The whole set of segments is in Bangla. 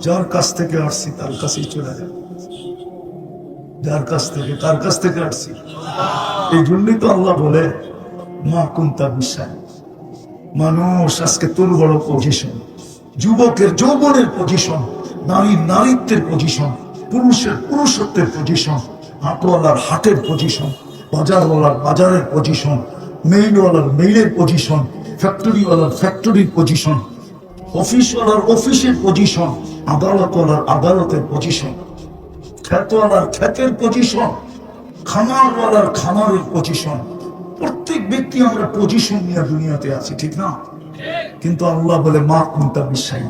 যার কাছ থেকে আসছি তার কাছেই চলে যায়। যার কাছ থেকে, কার কাছ থেকে আসছি? এই জন্যই তো আল্লাহ বলে মা কুন্তা বিশ্বাস। মানুষ আজকে তোর বড় পজিশন, যুবকের যৌবনের পজিশন, নারীর নারীত্বের পজিশন, পুরুষের পুরুষত্বের পজিশন, হাটওয়ালার হাটের পজিশন, বাজারওয়ালার বাজারের পজিশন, মেইলওয়ালার মেইলের পজিশন, ফ্যাক্টরিওয়ালার ফ্যাক্টরির পজিশন, অফিসওয়ালার অফিসের পজিশন, আদালতওয়ালার আদালতের পজিশন, খ্যাতওয়ালার খ্যাতের পজিশন, খামারওয়ালার খামারের পজিশন। প্রত্যেক ব্যক্তি আমরা পজিশন নিয়ে দুনিয়াতে আছি, ঠিক না? কিন্তু আল্লাহ বলে মা কুন্তা বিশ্বাস।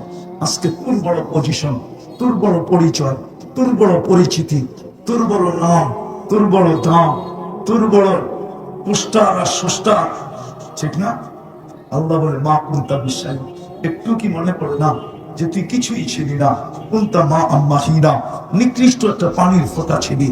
আজকে তোর বড় পজিশন, তোর বড় পরিচয়, তোর বড় পরিচিতি, তোর বড় নাম, তোর বড় দাম, তোর বড় পোস্টার আর স্রষ্টার, ঠিক না? আল্লাহ বলে মা কুন্তা বিশ্বাস। একটু কি মনে পড়ে না যে তুই কিছুই ছিলি না? কুন্তা মা আম্মা হিনা, নিকৃষ্ট একটা পানির ফোঁটা ছিলি।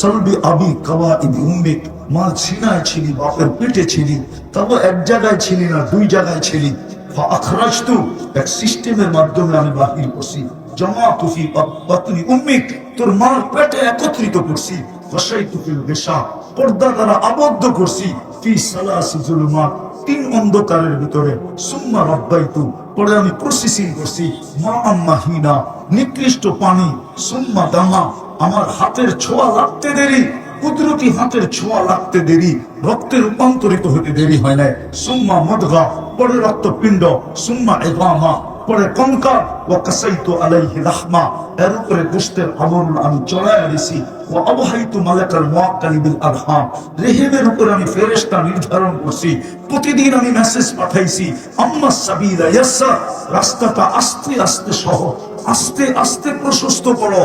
সলবি আবি কাওয়া ইবি উম্মিক, মাল সিনায় ছিলি, বাপের পেটে ছিলি। তবে এক জায়গায় ছিলি না, দুই জায়গায় ছিলি। ফাআখরাজতু, এক সিস্টেমের মাধ্যমে আমি বাহির করছি। জামাতু ফি বাতনি উম্মিক, তোর মার পেটে একত্রিত করছি। ফাশাইতু ফিল গিশা, পর্দা দ্বারা আবদ্ধ করছি। ফি সালাসি যুলুমাত, তিন অন্ধকারের ভিতরে। সুম্মা রাব্বাইতু, পরে আমি প্রসেসিং করছি। মা আম্মা হিনা, নিকৃষ্ট পানি। সুম্মা দামা, আমার হাতের ছোঁয়া লাগতে দেরি, কুদরতি হাতের ছোঁয়া লাগতে দেরি, রক্তে রূপান্তরিত হতে দেরি হয় নাই। সুম্মা মদগা, পরে রক্তপিণ্ড। সুম্মা ইদামা, পরে কঙ্কাল। ওয়া কাসাইতু আলাইহি লাহমা, এর উপরে গোশতের আবরণ আমি চড়াইয়া দিছি। ওয়া আবহাইতু মালাকাল মুআক্কালি বিল আরহাম, রেহেমের উপরে আমি ফেরেশতা নির্ধারণ করছি। প্রতিদিন আমি মেসেজ পাঠাইছি। আম্মা সাবিলা ইয়াসসার, রাস্তাটা আস্তে আস্তে সহজ, আস্তে আস্তে প্রশস্ত করো।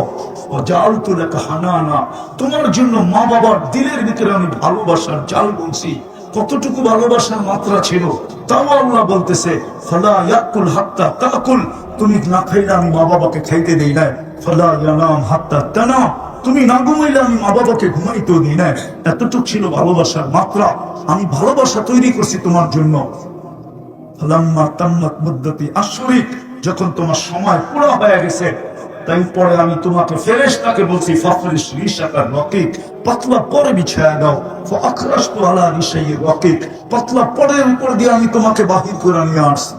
ও জালতু লাকা হানানা, তোমার জন্য মা বাবার দিলের ভিতরে আমি ভালোবাসার জাল বলছি। কতটুকু ভালোবাসার মাত্রা ছিল তাও আল্লাহ বলতেছে ফালা ইয়াকুল হাত্তা তাকুল, তুমি না খাইলে আমি মা বাবাকে খাইতে দেই না। ফালা ইয়ানাম হাত্তা তানাম, তুমি না ঘুমাইলে আমি মা বাবাকে ঘুমাইতেও দিই না। এতটুকু ছিল ভালোবাসার মাত্রা। আমি ভালোবাসা তৈরি করছি তোমার জন্য। ফালাম্মা তাম্মাত মুদ্দাতি আশরিক, যখন তোমার সময় পুরো হয়ে গেছে, তাই পরে আমি তোমাকে ফেরেশতাকে বলছি ফাফরিশ রিশাকার রকিক, পাতলা পরে বিছায়া দাও। ফাআখরাজতু আলা রিশাইর রকিক, পাতলা পরের উপর দিয়ে আমি তোমাকে বাহির করে নিয়ে আসছি।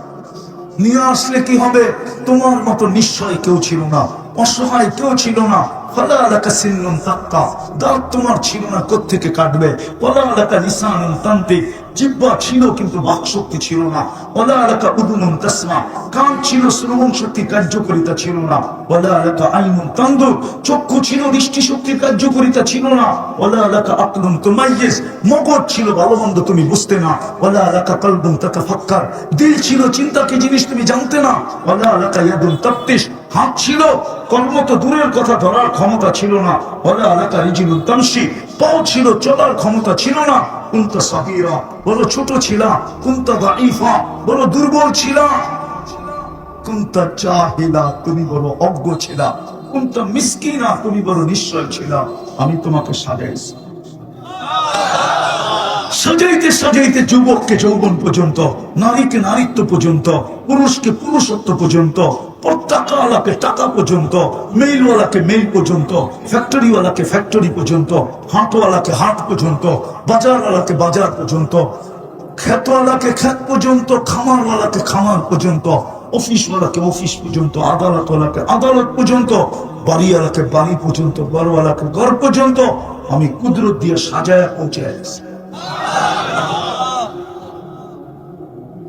নিয়ে আসলে কি হবে? তোমার মতো নিশ্চয় কেউ ছিল না, অসহায় কেউ ছিল না। ফালা লাকা সিন্নুন তাক্কা, দাঁত তোমার ছিল না, কোত্থেকে কাটবে? ওয়ালা লাকা লিসানুন তানতিক, জিহ্বা ছিল কিন্তু বাকশক্তি ছিল না। ওয়ালা লাকা উদুনুন তাসমা, কান ছিল, শ্রবণ শক্তি কার্যকারিতা ছিল না। ওয়ালা লাকা আইনুন তানদুর, চক্ষু ছিল, দৃষ্টি শক্তির কার্যকারিতা ছিল না। ওয়ালা লাকা আকলুন তুমাইয়িজ, মগজ ছিল, ভালো মন্দ তুমি বুঝতে না। ওয়ালা লাকা কলবুন তাতাফাক্কার, দিল ছিল, চিন্তা কি জিনিস তুমি জানতে না। ওয়ালা লাকা ইয়াদুন তাফতিশ, হাত ছিল, কর্ম তো দূরের কথা, ধরার ক্ষমতা ছিল না। ওয়ালা লাকা রিজলুন তামশি, পাও ছিল, চলার ক্ষমতা ছিল না। কুনতা সাগীরা, বড় ছোট ছিলা। কুনতা দাঈফা, বড় দুর্বল ছিলা। কুনতা জাহিলা, তুমি বড় অজ্ঞ ছিলা। কুনতা মিসকিনা, তুমি বড় নিশ্চয় ছিলা। আমি তোমাকে সাজাইছি। সাজাইতে সাজাইতে যুবককে যৌবন পর্যন্ত, নারীকে নারীত্ব পর্যন্ত, পুরুষকে পুরুষত্ব পর্যন্ত, টাকাওয়ালাকে টাকা পর্যন্ত, মেইলওয়ালাকে মেইল পর্যন্ত, ফ্যাক্টরিওয়ালাকে ফ্যাক্টরি পর্যন্ত, হাটওয়ালাকে হাট পর্যন্ত, বাজারওয়ালাকে বাজার পর্যন্ত, খ্যাতওয়ালাকে খ্যাত পর্যন্ত, খামারওয়ালাকে খামার পর্যন্ত, অফিসওয়ালাকে অফিস পর্যন্ত, আদালতওয়ালাকে আদালত পর্যন্ত, বাড়িওয়ালাকে বাড়ি পর্যন্ত, ঘরওয়ালাকে ঘর পর্যন্ত আমি কুদরত দিয়ে সাজায় পৌঁছে গেছি।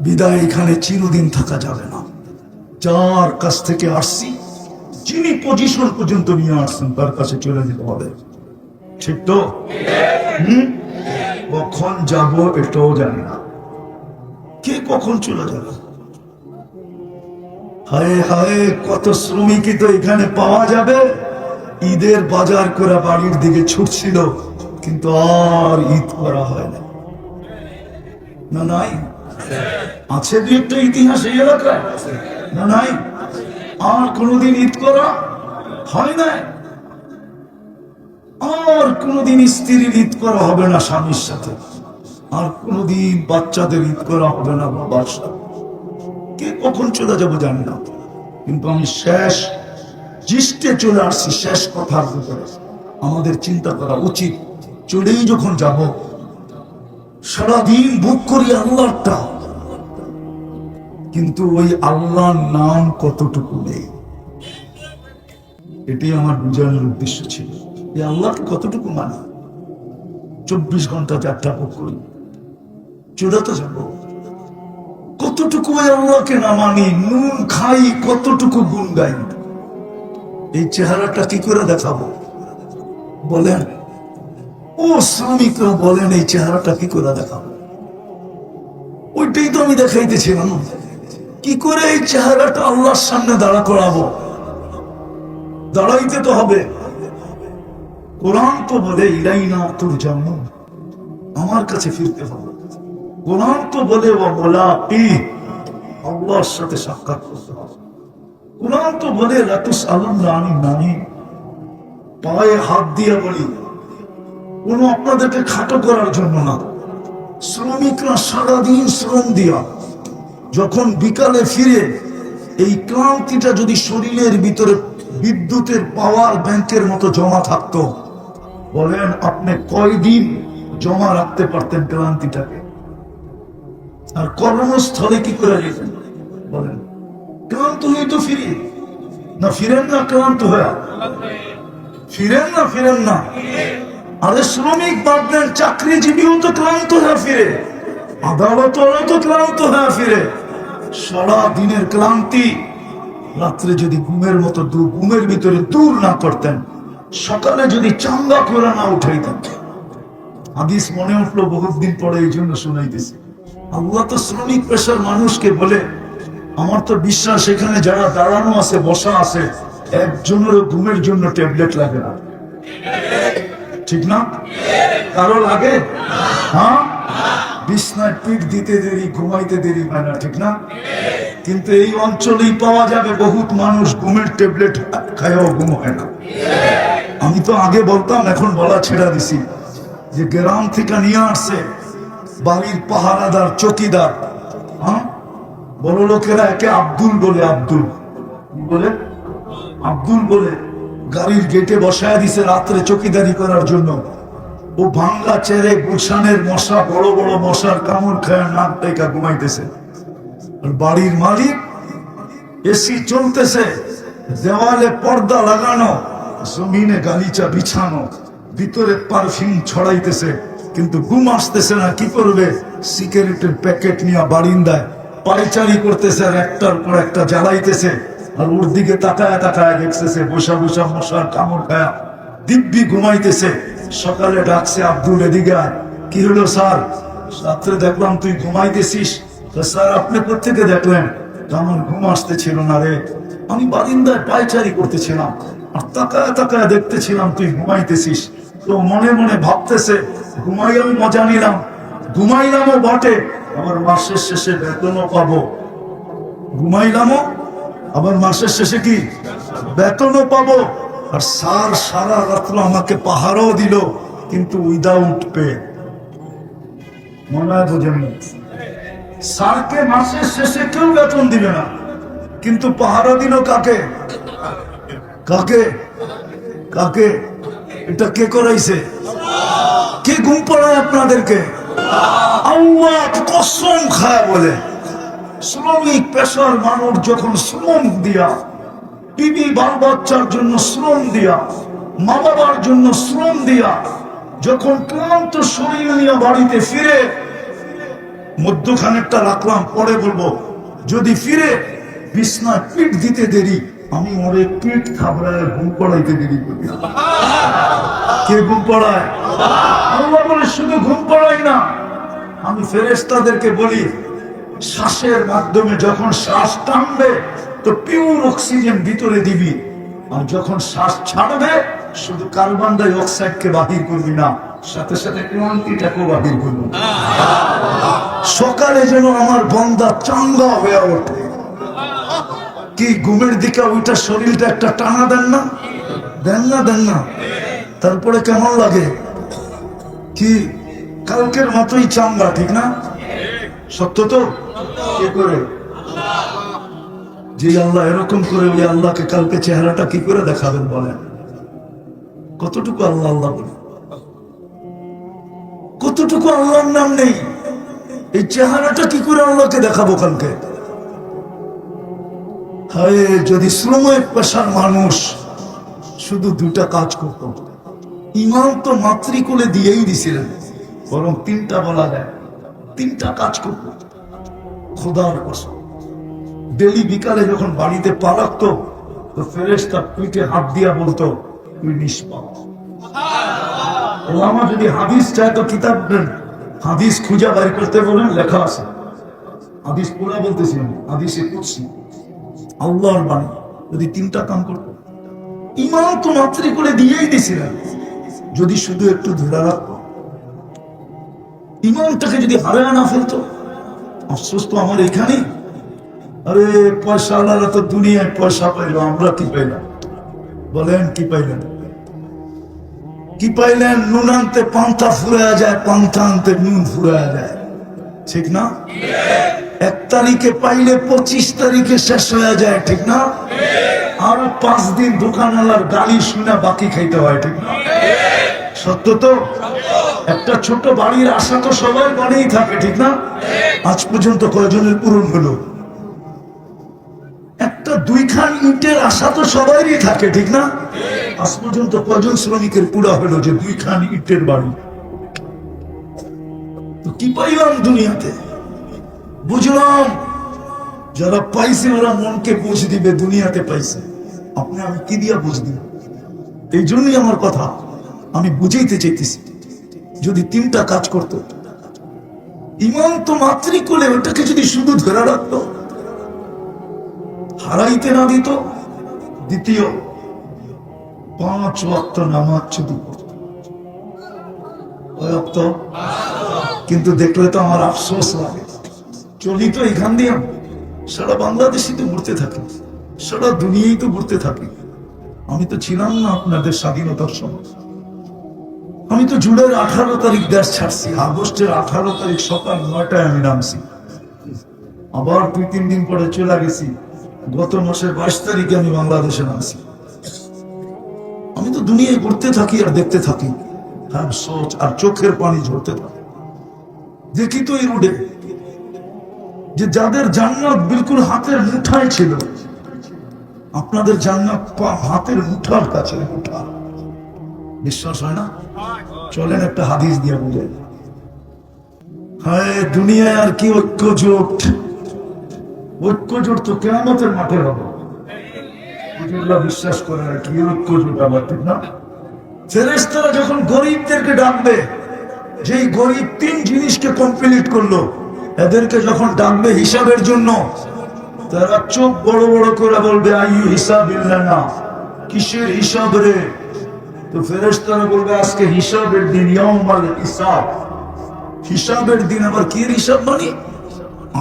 বিদায় এখানে চিরদিন থাকা যাবে না। যার কাছ থেকে আসছি, যিনি পজিশন পর্যন্ত নিয়ে আসছেন, তার কাছে চলে যেতে হবে, ঠিক তো? কখন যাব এটাও জানি না, কে কখন চলে যাবে। হায় হায়, কত শ্রমিকই তো এখানে পাওয়া যাবে। ঈদের বাজার করে বাড়ির দিকে ছুটছিল, কিন্তু আর ঈদ করা হয় না। না নাই? আছে দু একটা ইতিহাস এই এলাকায়, না নাই? আর কোনদিন ঈদ করা হয় না। আর কোনদিন স্ত্রীর ঈদ করা হবে না স্বামীর সাথে। আর কোনদিন বাচ্চাদের ঈদ করা হবে না বাবার সাথে। কে কখন চলে যাবো জানি না, কিন্তু আমি শেষ জিষ্টে চলে আসছি শেষ কথার ভিতরে। আমাদের চিন্তা করা উচিত, চলেই যখন যাব সারাদিন বুক করি আল্লাহটা, কিন্তু ওই আল্লাহর নাম কতটুকু নেই। এটি আমার বুঝানোর উদ্দেশ্য ছিল। এই আল্লাহকে কতটুকু মানি? 24 ঘন্টা যাত্রা বুক করি, চূড়াতে যাব, কতটুকু ওই আল্লাহকে না মানি? নুন খাই, কতটুকু গুণ গাই? এই চেহারাটা কি করে দেখাবো বলেন? ও শ্রমিকরা বলেন, এই চেহারাটা কি করে দেখাবো? ওইটাই তো আমি দেখাইতেছিলাম। কি করে এই চেহারাটা আল্লাহর সামনে দাঁড়া করাবো? দাঁড়াইতে তো হবে। কোরআন তো বলে ইলাইনা তুরজাউন, আমার কাছে ফিরতে হবে। কোরআন তো বলে আল্লাহর সাথে সাক্ষাৎ করতে হবে। কোরআন তো বলে লাতুসআলুনা আনিন নাঈম, পায়ে হাত দিয়ে বলি, কোন আপনাদেরকে খাটো করার জন্য না। শ্রমিকরা সারাদিন শ্রম দিয়া যখন বিকালে ফিরে, এই ক্লান্তিটা যদি শরীরের ভিতরে বিদ্যুতের পাওয়ার ব্যাংকের মতো জমা থাকতো, বলেন আপনি কয়দিন জমা রাখতে পারতেন ক্লান্তিটাকে? আর কর্মস্থলে কি করে যেতেন বলেন? ক্লান্ত হয়ে তো ফিরি না, ফিরেন না ক্লান্ত হয়ে? ফিরেন না। আরে শ্রমিক ভাবলেন, চাকরিজীবীও তো ক্লান্ত হয়ে ফিরে, আদালতও তো ক্লান্ত হয়ে ফিরে। সারা দিনের ক্লান্তি রাত্রে যদি ঘুমের ভিতরে দূর না করতেন, সকালে যদি চাঙ্গা করে না উঠাইতেন। হাদিস মনে উঠলো বহুত দিন পরে, এই জন্য শুনাইতেছি। আল্লাহ তো শ্রমিক পেশার মানুষকে বলে, আমার তো বিশ্বাস এখানে যারা দাঁড়ানো আছে, বসা আছে, একজনেরও ঘুমের জন্য ট্যাবলেট লাগে না, ঠিক না? কারো লাগে? হ্যাঁ, বিছনায় পিঠ দিতে দেরি, ঘুমাইতে দেরি হয় না, ঠিক না? কিন্তু এই অঞ্চলেই পাওয়া যাবে বহুত মানুষ ঘুমের ট্যাবলেট খায়ও ঘুম হয় না। আমি তো আগে বলতাম, এখন বলা ছেড়া দিছি, যে গ্রাম থেকে নিয়ে আসছে বাড়ির পাহারাদার, চকিদার। হ্যাঁ, বড় লোকেরা একে আব্দুল বলে, আব্দুল বলে গাড়ির গেটে বসায় দিছে রাত্রে চকিদারি করার জন্য। ও ভাঙ্গা চেরে গুলশানের মশা, বড় বড় মশার কামড় খায় নাক টেকা ঘুমাইতেছে। আর বাড়ির মালিক এসি চলতেছে, দেওয়ালে পর্দা লাগানো, জমিনে গালিচা বিছানো, ভিতরে পারফিউম ছড়াইতেছে, কিন্তু ঘুম আসতেছে না। কি করবে? সিগারেটের প্যাকেট নিয়ে বারিন্দায় পায়চারি করতেছে, আর একটার পর একটা জ্বালাইতেছে। আর ওর দিকে তাকায় দেখতেছে, বসা মশার কামড় খায়া দিব্যি ঘুমাইতেছে। সকালে ডাকছে, আব্দুল এদিকে আয়। কি হলো স্যার? রাত্রে দেখলাম তুই ঘুমাইতেছিস। স্যার আপনি কোত্থেকে দেখলেন? আমার ঘুম আসতেছিল না রে, আমি বারিন্দায় পায়চারি করতেছিলাম, আর তাকায় দেখতেছিলাম তুই ঘুমাইতেছিস। তো মনে মনে ভাবতেছে, ঘুমাইয়াও মজা নিলাম, ঘুমাইলামও বটে, আবার মাসের শেষে বেতনও পাবো। ঘুমাইলামও, আবার মাসের শেষে কি বেতনও পাবো। আর স্যার সারা রাত্র আমাকে পাহারাও দিল, কিন্তু উইদাউট পে। মনে হয় বোঝেন? স্যারকে মাসের শেষে কেউ বেতন দিবে না, কিন্তু পাহারা দিল কাকে? কাকে? এটা কে করাইছে? কে ঘুম পড়ায় আপনাদেরকে? আল্লাহ কসম খায় বলে, শ্রমিক পেশার মানুষ যখন শ্রম দিয়া, বিবি বাল বাচ্চার জন্য শ্রম দিয়া, মা বাবার জন্য শ্রম দিয়া, যখন ক্লান্ত শরীর নিয়ে বাড়িতে ফিরে, মধ্যখানেরটা রাখলাম, পরে বলবো, যদি ফিরে বিছনায় পিঠ দিতে দেরি, আমি ওরে পিঠ থাবড়ায় ঘুম পড়াইতে দেরি করি। কে ঘুম পড়ায়? আল্লাহ বলে, শুধু ঘুম পড়াই না, আমি ফেরেশতাদেরকে বলি, শ্বাসের মাধ্যমে যখন শ্বাস টানবে তো পিওর অক্সিজেন ভিতরে দিবি, আর যখন শ্বাস ছাড়বে শুধু কার্বন ডাই অক্সাইডকে বাহির করবি না, সাথে সাথে ক্লান্তিটাকেও বাহির করবি। সকালে যেন আমার বান্দা চাঙ্গা হয়ে ওঠে। কি ঘুমের দিকে ওইটা শরীরটা একটা টানা দেন না? তারপরে কেমন লাগে? কি কালকের মতোই চাঙ্গা, ঠিক না? সত্য তো? কি করে যে আল্লাহ এরকম করে, ওই আল্লাহকে কালকে চেহারাটা কি করে দেখাবেন বলেন? কতটুকু আল্লাহ আল্লাহ বলে, কতটুকু আল্লাহর নাম নেই, এই চেহারাটা কি করে আল্লাহকে দেখাবো কালকে? হায়, যদি শ্রমিক পেশার মানুষ শুধু দুটা কাজ করত, ইমাম তো মাতৃকুলে দিয়েই দিছিলেন, বরং তিনটা বলা যায়, তিনটা কাজ করত। খোদার কসম, ডেলি বিকালে যখন বাড়িতে পা রাখতো, তো ফেরেশতা পিঠে হাত দিয়া বলতো, তুই নিষ্পাপ। ওলামা যদি হাদিস চায় তো কিতাব দেন, হাদিস খুঁজা বাইর করতে বলেন, লেখা আছে। হাদিস পুরা বলতেছি আমি, হাদিসে কুদসি, আল্লাহর বাণী। যদি তিনটা কাম করতো, ইমাম তো মাতৃকুলে দিয়েই দিছিলেন, যদি শুধু একটু ধরে রাখতো, ইমামটাকে যদি হারায় না ফেলতো। আফসোস তো আমার এখানেই। আরে পয়সা আলাদা তো দুনিয়ায় পয়সা পাইলো, আমরা কি পাইলাম বলেন? কি পাইলেন? কি পাইলেন? নুন আনতে পান্তা ফুরায়া যায়, পান্তা আনতে নুন ফুরায়া যায়, ঠিক না? 1 তারিখে পাইলে 25 তারিখে শেষ হয়ে যায়, ঠিক না? আরো 5 দিন দোকানওয়ালার গালি শুনে বাকি খাইতে হয়, ঠিক না? সত্য তো? একটা ছোট বাড়ির আশা তো সবাই মনেই থাকে, ঠিক না? আজ পর্যন্ত কয়জনের পূরণ হলো? একটা 2 খান ইটের আশা তো সবারই থাকে, ঠিক না? আজ পর্যন্ত কয়জন শ্রমিকের পুরা হলো যে 2 খান ইটের বাড়ি? তো কি পাইলাম দুনিয়াতে? বুঝলাম যারা পাইছে ওরা মনকে বুঝ দিবে, দুনিয়াতে পাইছে। আপনি আমি কি দিয়া বুঝ দিব? এই জন্যই আমার কথা আমি বুঝাইতে চাইতেছি। যদি তিনটা কাজ করত, ইমাম তো মাতৃকুলে, ওটাকে যদি শুধু ধরে রাখতো, হারাইতে না দিত। দ্বিতীয়, 5 ওয়াক্ত নামাজ শুধু পড়ত। কিন্তু দেখলে তো আমার আফসোস লাগে। চলি তো এখান দিয়ে, সারা বাংলাদেশই তো ঘুরতে থাকি, সারা দুনিয়ায় তো ঘুরতে থাকি। আমি তো ছিলাম না আপনাদের স্বাধীনতার সময়। আমি তো জুনের 18 তারিখ দেশ ছাড়ছি, আগস্টের 18 তারিখ সকাল 9টায় আমি নামছি। আবার 2-3 দিন পরে চলে গেছি। গত মাসের 22 তারিখে আমি বাংলাদেশে নামছি। আমি তো দুনিয়ায় ঘুরতে থাকি আর দেখতে থাকি, হ্যাঁ, সোচ আর চোখের পানি ঝরতে থাকে। দেখি তো এই রোডে যে যাদের জান্নাত বিলকুল হাতের মুঠায় ছিল, আপনাদের জান্নাত হাতের মুঠার কাছে। মুঠা, বিশ্বাস হয় না? চলেন একটা হাদিস দিয়ে বুঝে। হ্যাঁ, দুনিয়ায় আর কি ঐক্য জোট? ঐক্য জোট তো কিয়ামতের মাঠে হবে। বিশ্বাস করে আর কি ঐক্য জোট আবার, ঠিক না? ফেরেশতারা যখন গরিবদেরকে ডাকবে, যেই গরিব 3 জিনিসকে কমপ্লিট করলো, এদেরকে যখন ডাকবে হিসাবের জন্য, তারা চোখ বড় বড় করে বলবে, আইয়ু হিসাবিল্লানা, কিসের হিসাব রে? তো ফেরেশতারা বলবে, আজকে হিসাবের দিন, ইয়াউমাল হিসাব। হিসাবের দিন। আবার কি হিসাব মানে?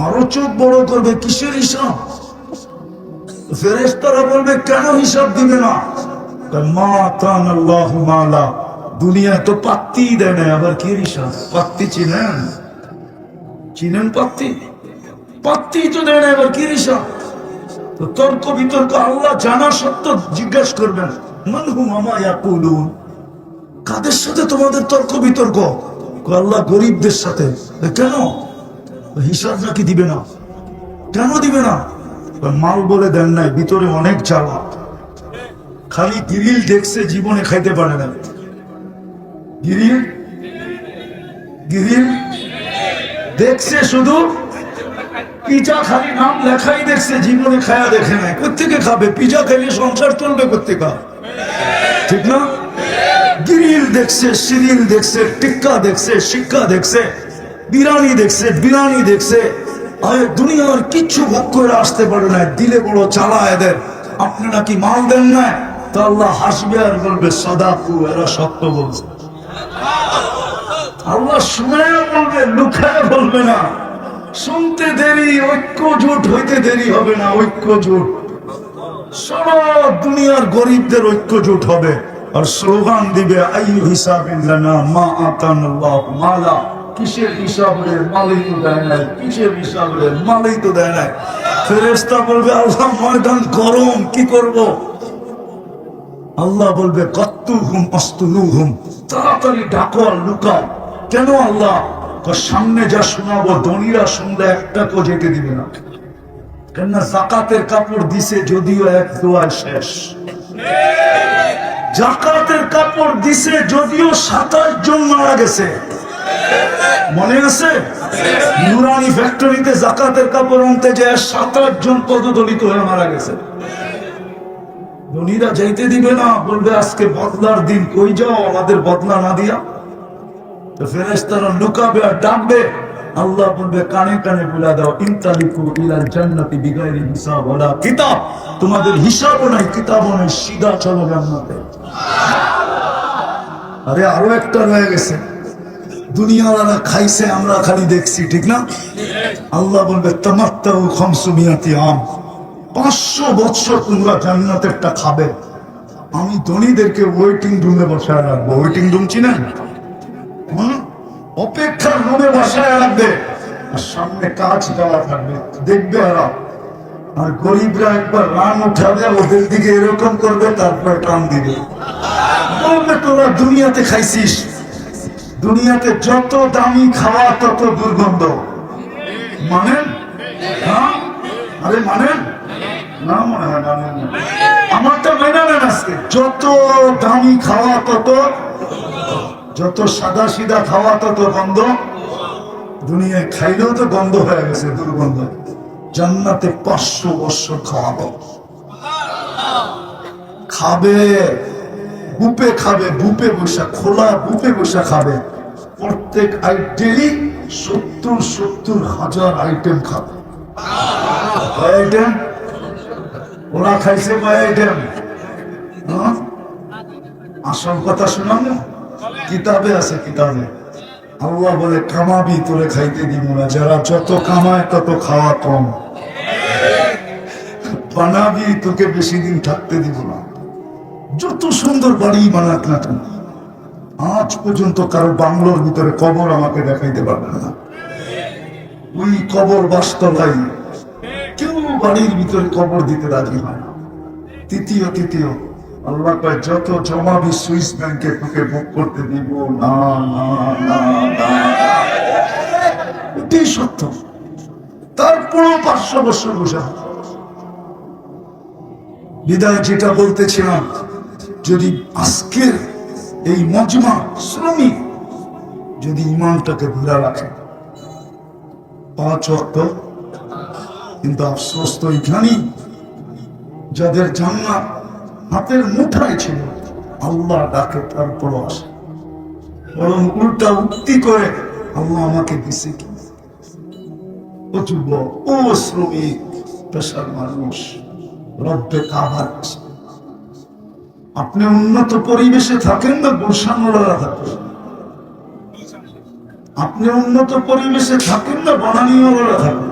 আরো চোখ বড় করবে, কিসের হিসাব? ফেরেশতারা বলবে, কেন হিসাব দিবে না? মা তানাল্লাহু মালা, দুনিয়া তো পাত্তি দেয় না, আবার কি হিসাব? পাত্তি চিনেন? চিনেন পাত্তি? পাত্তি তো দেয় না, আবার কি হিসাব? তো তর্ক বিতর্ক আল্লাহ জানা সত্য জিজ্ঞাসা করবেন, মান হুম আমা ইয়াকুলুন, কাদের সাথে তোমাদের তর্ক বিতর্ক? আল্লাহ গরিবদের সাথে। কেন? হিসাব নাকি দিবে না? কেন দিবে না? মাল বলে দেন নাই, ভিতরে অনেক জ্বালা। খালি গ্রিল দেখছে, জীবনে খাইতে পারে না। গ্রিল গ্রিল দেখছে, শুধু পিজা খালি নাম লেখাই দেখছে, জীবনে খায়া দেখে নাই। কোত্থেকে খাবে? পিজা খাইলে সংসার চলবে কোত্থেকা? ঠিক না? গ্রিল দেখছে, সিরিল দেখছে, টিক্কা দেখছে, শিক্ষা দেখছে, বিরিয়ানি দেখছে, বিরিয়ানি দেখছে। দুনিয়ার কিচ্ছু ভোগ করে আসতে পারে না, দিলে বড় চালা এদের। আপনি নাকি মাল দেন না, তো আল্লাহ হাসবে আর বলবে, সাদাকু, এরা সত্য বলছে। আল্লাহ শুনে বলবে, লুকায় বলবে না। শুনতে দেরি, ঐক্য জোট হইতে দেরি হবে না। ঐক্য জোট, সারা দুনিয়ার গরিবদের ঐক্য জোট হবে। আর স্লোগান দিবে, আইয়ু হিসাবিল্লানা মা আতানাল্লাহু মালা, কিসের হিসাব রে, মালই তো দেয় নাই, কিসের হিসাব রে, মালই তো দেয় নাই। ফেরেশতা বলবে আল্লাহ ময়দান গরম, কি করব? আল্লাহ বলবে কাত্তুহুম আস্তুনুহুম, তাড়াতাড়ি ডাকো আর লুকাও। কেন আল্লাহ? সামনে যা শোনাবো ধনীরা শুনলে একটা কো যেতে দিবে না। কেননা জাকাতের কাপড় দিছে যদিও এক দোয়া শেষ। জাকাতের কাপড় দিছে যদিও 27 জন মারা গেছে, মনে আছে? নুরানি ফ্যাক্টরিতে জাকাতের কাপড় আনতে যায় 27 জন পদদলিত হয়ে মারা গেছে। ধনীরা যাইতে দিবে না, বলবে আজকে বদলার দিন, কই যাও আমাদের বদলা না দিয়া। তো ফেরেশতারা লুকাবে আর ডাকবে। আল্লাহ বলবে কানে কানে বলে দাও ইনতালিকু ইলাল জান্নাতি বিগাইরি হিসাব ওয়ালা কিতাব, তোমাদের হিসাবও নাই কিতাবও নাই, সিধা চলো জান্নাতে। আরে আরো একটা রয়ে গেছে, দুনিয়াওয়ালা খাইছে আমরা খালি দেখছি, ঠিক না? আল্লাহ বলবে তামাত্তাউ খামসুমিয়াতি আম, 500 বছর তোমরা জান্নাতেরটা খাবে। আমি ধনীদেরকে ওয়েটিং রুমে বসায় রাখবো। ওয়েটিং রুম চিনেন? অপেক্ষার রুমে বসায় রাখবে, আর সামনে কাজ দেওয়া থাকবে, দেখবে এরা। আর গরিবরা একবার রান উঠাবে, ওদের দিকে এরকম করবে, তারপর টান দিবে, বলবে তোরা দুনিয়াতে খাইছিস, দুনিয়াতে যত দামি খাওয়া তত দুর্গন্ধ। মানেন? হ্যাঁ, আরে মানেন না? মনে হয় মানেন না। আমারটা মেনে নেন আজকে, যত দামি খাওয়া তত, যত সাদা সিধা খাওয়া তত গন্ধ। দুনিয়ায় খাইলেও তো গন্ধ হয়ে গেছে, দুর্গন্ধ। জান্নাতে 500 বছর খাওয়াবো, খাবে বুপে, খাবে বুপে বসা, খোলা বুপে বসা খাবে। প্রত্যেক ডেলি 70 হাজার আইটেম খাবে। আইটেম ওরা খাইছে কয় আইটেম? আসল কথা শোনাম না, কিতাবে আছে, কিতাবে আল্লাহ বলে কামাবি তোরে খাইতে দিব না, যারা যত কামায় তত খাওয়া কম, বানাবি তোকে বেশি দিন থাকতে দিব না। যত সুন্দর বাড়ি বানাক না কেন, আজ পর্যন্ত কারো বাংলোর ভিতরে কবর আমাকে দেখাইতে পারবে না। ওই কবর বাস্তবাই, কেউ বাড়ির ভিতরে কবর দিতে রাজি হয় না। তৃতীয় আল্লাহ কয় যত জমাবি সুইস ব্যাংকে তোকে বুক করতে দিব না, না, না, না। এটাই সত্য। তারপরও 500 বছর বসে। বিদায় যেটা বলতেছিলাম, যদি আজকের এই মজমা শ্রমিক যদি ইমানটাকে ধরে রাখে, 5 ওয়াক্ত, কিন্তু আফসোস তো এখানেই, যাদের জান্নাত হাতের মুঠায় ছিল, আল্লাহ ডাকে তারপরও আসে, বরং উল্টা উক্তি করে আল্লাহ আমাকে দিছে কি? ও যুবক, ও শ্রমিক, পেশার মানুষ, রব্বে কাবার, আপনি উন্নত পরিবেশে থাকেন না গুলশানওয়ালা থাকেন? আপনি উন্নত পরিবেশে থাকেন না বানানিওয়ালা থাকেন?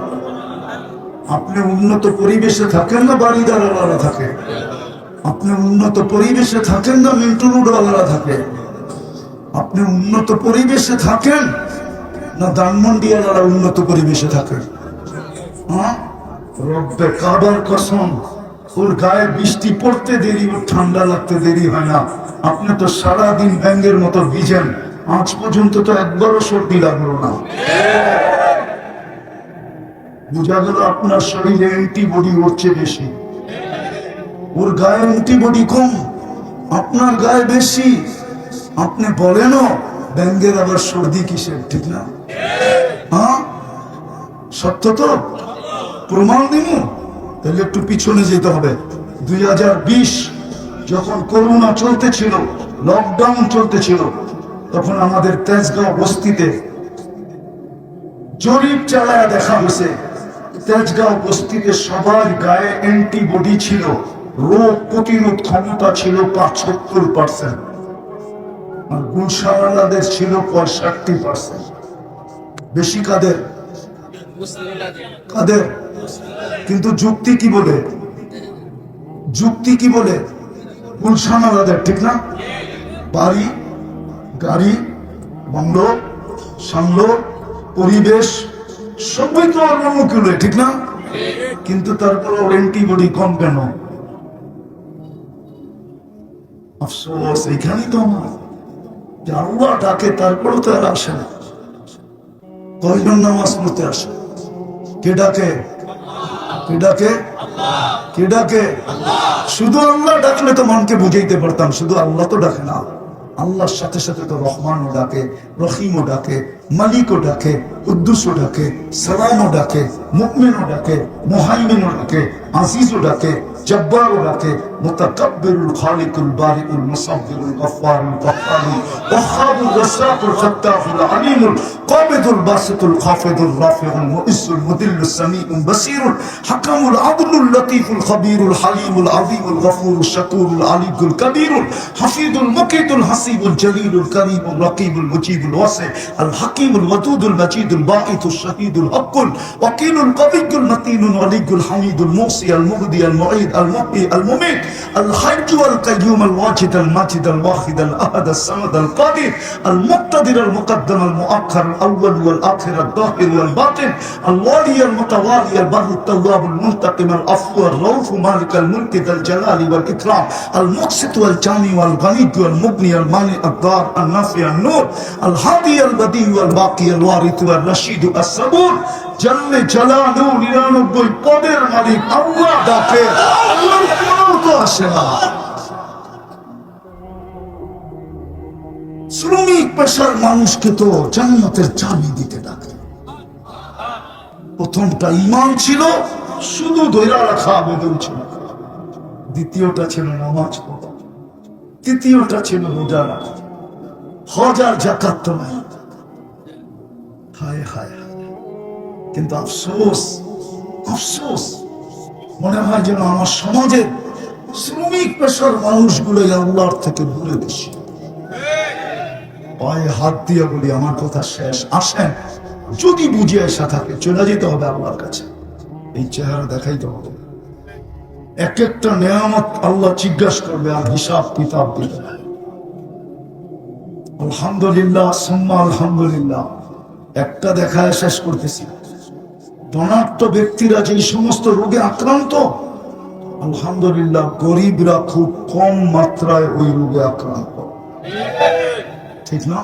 আপনি উন্নত পরিবেশে থাকেন না বাড়িদারওয়ালা থাকে? আপনি উন্নত পরিবেশে থাকেন না মিন্টু রোডওয়ালা থাকে? আপনি উন্নত পরিবেশে থাকেন না ধানমন্ডিওয়ালারা উন্নত পরিবেশে থাকে? হ্যাঁ, রব্বে কাবার কসম, ওর গায়ে বৃষ্টি পড়তে দেরি, ওর ঠান্ডা লাগতে দেরি হয় না। আপনি তো সারাদিন ব্যাঙ্গের মতো ভিজেন, আজ পর্যন্ত তো একবারও সর্দি লাগলো না। বোঝা গেল আপনার শরীরে অ্যান্টিবডি হচ্ছে বেশি, ওর গায়ে অ্যান্টিবডি কম, আপনার গায়ে বেশি। আপনি বলেনও ব্যাঙ্গের আবার সর্দি কিসের, ঠিক না? হ্যাঁ, সত্য তো, প্রমাণ দিব। তাহলে একটু পিছনে যেতে হবে। 2020 যখন করোনা চলতেছিল, লকডাউন চলতেছিল, তখন আমাদের তেজগাঁও বস্তিতে জরিপ চালায় দেখা হয়েছে, তেজগাঁও বস্তিতে সবার গায়ে অ্যান্টিবডি ছিল, রোগ প্রতিরোধ ক্ষমতা ছিল 75%, আর গুলশানওয়ালাদের ছিল 65%। বেশি কাদের? কাদের? কিন্তু যুক্তি কি বলে? যুক্তি কি বলে? গুলশানওয়ালাদের, ঠিক না? বাড়ি, গাড়ি, বাংলো, সামলো, পরিবেশ সবই তো অনুকূলে, ঠিক না? কিন্তু তারপর ওর অ্যান্টিবডি কম কেন? আফসোস এইখানেই তো আমার যে আল্লাহ ডাকে তারপরও তো আর আসে না। কয়জন নামাজ পড়তে আসে? কে ডাকে? কে ডাকে? কে ডাকে? শুধু আল্লাহ ডাকলে তো মনকে বুঝাইতে পারতাম, শুধু আল্লাহ তো ডাকে না। আল্লাহর সাথে সাথে তো রহমানও ডাকে, রহিমও ডাকে, মালিকও ডাকে, কুদ্দুসও ডাকে, সালামও ডাকে, মুমিনও ডাকে, মুহাইমিনও ডাকে, আজিজও ডাকে, জব্বারও ডাকে, মুতাকাব্বিরুল খালিকুল বারিকুল মুসাব্বিরুল গফফারুল গফফারুল ওয়াহ্হাবুর রাজ্জাকুল ফাত্তাহুল আলিমুল কাবিদুল বাসিতুল খাফিদুর রাফিউল মুইসুল মুদিল্লুস সামিউল বাসীরুল হাকামুল আদলুল লতীফুল খবীরুল হালিমুল আযীমুল গফুরুশ শাকুরুল আলিয়ুল কবীরুল হাফিজুল মুকিতুল হাসিবুল জলিলুল করিমুল রকিবুল মুজিবুল ওয়াসি আল হাকিমুল ওয়াদুদুল মাজিদুল বাঈতুশ শাহীদুল হকুল ওয়াকিলুল কবিয়ুল মতিনুল ওয়ালিয়ুল হামিদুল মুসি আল মুবদি আল মুঈদ আল মুহয়ি আল মুমীত আল হাইয়্যু আল কাইয়্যুম আল ওয়াজিদ আল মাজিদ আল ওয়াহিদ আল আহাদ আল সামাদ আল কাদির আল মুক্তাদির আল মুকদ্দাম আল মুআক্খার আল আউয়াল ওয়াল আখির আল যাহির ওয়াল বাতিন আল ওয়ালি আল মুতাওয়ালি আল বার আল তাওয়াব আল মুনতাকিম আল আফু আল রাউফ মালিক আল মুলক যাল জালালি ওয়াল ইকরাম আল মুকসিত ওয়াল জামি ওয়াল গনি ওয়াল মুগনি আল মানি আল দার আল নাফি আল নূর আল হাদি আল বদি ওয়াল বাকি আল ওয়ারিথ ওয়াল রশিদ আস সাবুর জাল্লে জালালু 99 পদের মালিক আল্লাহ ডাকে, আল্লাহর কোনো তো আসে না। শ্রমিক পেশার মানুষকে তো জান্নাতের চাবি দিতে ডাকে। প্রথমটা ঈমান ছিল, শুধু ধৈর্য রাখা আবেদন ছিল। দ্বিতীয়টা ছিল নামাজ পড়া, তৃতীয়টা ছিল রোজা রাখা, হজ আর যাকাত তো নাই। হায় হায় হায়, কিন্তু আফসোস আফসোস, মনে হয় যেন আমার সমাজের শ্রমিক পেশার মানুষগুলোই আল্লাহর থেকে দূরে বেশি। পায়ে হাত দিয়ে বলি, আমার কথা শেষ। আসেন, যদি বুঝে আসা থাকে চলে যেতে হবে আল্লাহর কাছে, এই চেহারা দেখাইতে হবে। এক একটা নেয়ামত আল্লাহ জিজ্ঞাসা করবে আর হিসাব কিতাব দিবে। আলহামদুলিল্লাহ সুম্মা আলহামদুলিল্লাহ। একটা দেখায় শেষ করতেছি, ধনাঢ্য ব্যক্তিরা যে সমস্ত রোগে আক্রান্ত, আলহামদুলিল্লাহ গরিবরা খুব কম মাত্রায় ওই রোগে আক্রান্ত, ঠিক না?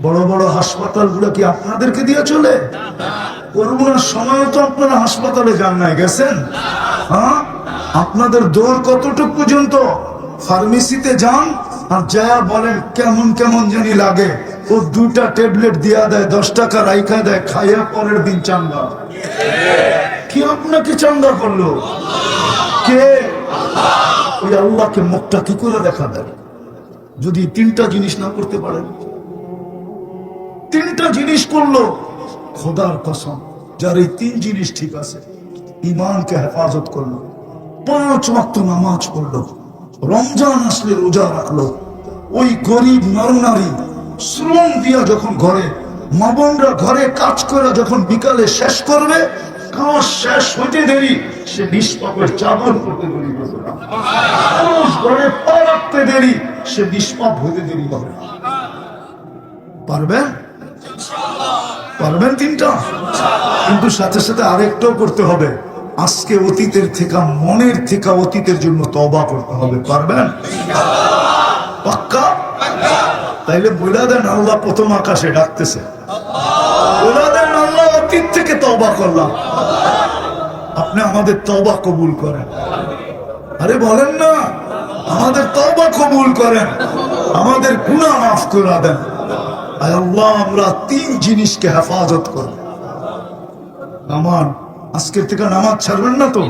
বড় বড় হাসপাতাল গুলো কি আপনাদেরকে দিয়ে চলে? করোনার সময় তো আপনারা হাসপাতালে যান নাই, গেছেন? হ্যাঁ, আপনাদের দৌড় কতটুকু পর্যন্ত? ফার্মেসিতে যান আর যা বলেন কেমন কেমন জানি লাগে, ও 2টা ট্যাবলেট দিয়া দেয়, 10 টাকা রাইখা দেয়, খাইয়া পরের দিন চাঙ্গা। কি আপনাকে চাঙ্গা করলো? কে? ওই আল্লাহকে মুখটা কি করে দেখা দেয় যদি 3টা জিনিস না করতে পারেন? 3টা জিনিস করলো, খোদার কসম, যার এই 3 জিনিস ঠিক আছে, ঈমানকে হেফাজত করলো, 5 ওয়াক্ত নামাজ পড়লো, রমজান আসলে রোজা রাখলো, ওই গরিব নরনারী শ্রম দিয়া যখন ঘরে মা বোনরা ঘরে কাজ করে যখন বিকালে শেষ করবে, কাজ শেষ হইতে দেরি, সে নিষ্পাপের চাদর করতে দেরি করবে না। ঘরে পা রাখতে দেরি, সে নিষ্পাপ হইতে দেরি হবে না। পারবেন? পারবেন 3টা? কিন্তু সাথে সাথে আরেকটাও করতে হবে, আজকে অতীতের থেকে, মনের থেকে অতীতের জন্য তওবা করতে হবে। পারবেন? পাক্কা? তাইলে বলে দেন আল্লাহ প্রথম আকাশে ডাকতেছে, বলে দেন আল্লাহ অতীত থেকে তওবা করলাম, আপনি আমাদের তওবা কবুল করেন। আরে বলেন না, আমাদের তওবা কবুল করেন, আমাদের গুনাহ মাফ করে দেন। আয় আল্লাহ, আমরা 3 জিনিসকে হেফাজত করব। নামাজ, আজকের থেকে নামাজ ছাড়বেন না তো?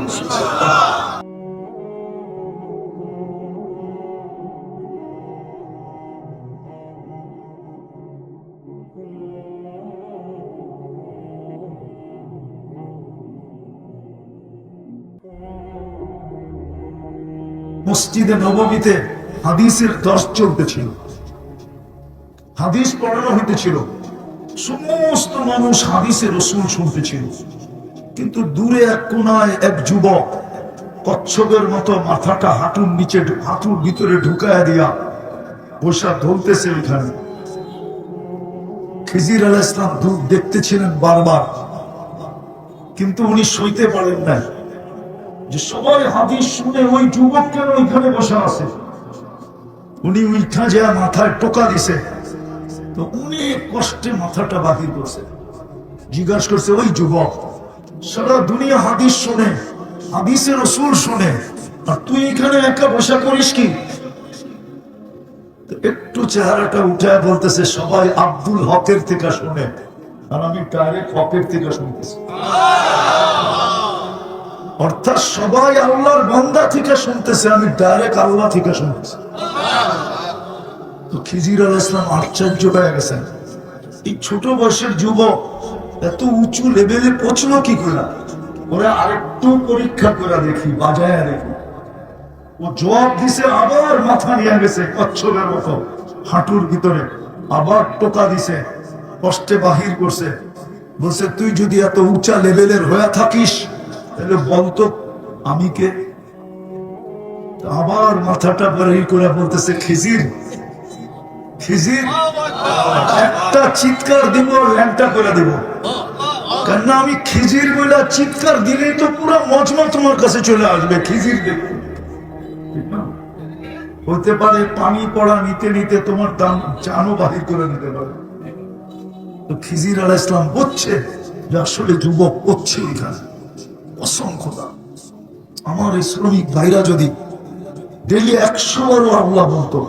মসজিদে নববীতে হাদিসের দর্শ চলতেছিল, হাদিস পড়ানো হইতেছিল, সমস্ত মানুষ হাদিসের রাসূল শুনতেছিল। কিন্তু দূরে এক কোনায় এক যুবক কচ্ছপের মতো মাথাটা হাঁটুর নিচে, হাঁটুর ভিতরে ঢুকায় দিয়া বসা ধরতেছে ওইখানে। খিজির আলাইহিস সালাম দুধ দেখতেছিলেন বারবার, কিন্তু উনি সইতে পারেন না যে সবাই হাদিস শুনে ওই যুবক কেন ওইখানে বসে আছে। উনি উঠা যায় মাথায় টোকা দিছে, তো অনেক কষ্টে মাথাটা বাহির করছে। জিজ্ঞাসা করছে, ওই যুবক, সারা দুনিয়া হাদিস শুনে, হাদিসের রাসূল শুনে, আর তুই এখানে একা বসা করিস কি? একটু চেহারাটা উঠায় বলতেছে, সবাই আব্দুল হকের থেকে শুনে, আর আমি ডাইরেক্ট হকের থেকে শুনতেছি। অর্থাৎ সবাই আল্লাহর বান্দা থেকে শুনতেছে, আমি ডাইরেক্ট আল্লাহ থেকে শুনতেছি। তো খিজির আলাইহিস সালাম আশ্চর্য হয়ে গেছেন, এই ছোট বয়সের যুবক এত উঁচু লেভেলে পৌঁছলো কি করে? ওরা আরেকটু পরীক্ষা করে দেখি, বাজায় দেখি। ও জবাব দিছে, আবার মাথা নিয়ে গেছে কচ্ছপের মতো হাঁটুর ভিতরে, আবার টোকা দিছে, কষ্টে বাহির করছে। বলছে, তুই যদি এত উঁচা লেভেলের হয়ে থাকিস তাহলে বলতো আমি কে? আবার মাথাটা বাহির করে বলতেছে, খিজির, খিজির, একটা চিৎকার দিব, ল্যাংটা করে দিব। কেননা আমি খিজির বলে চিৎকার দিলেই তো পুরো মজমা তোমার কাছে চলে আসবে। খিজির দেখো, হতে পারে পানি পড়া নিতে নিতে তোমার দাম জানও বাহির করে নিতে পারে। তো খিজির আলাইহিস সালাম বুঝছে যে আসলে যুবক করছে এখানে। অসংখ্য আমার এই শ্রমিক ভাইরা যদি ডেলি 100 বারও আল্লাহ বলতো,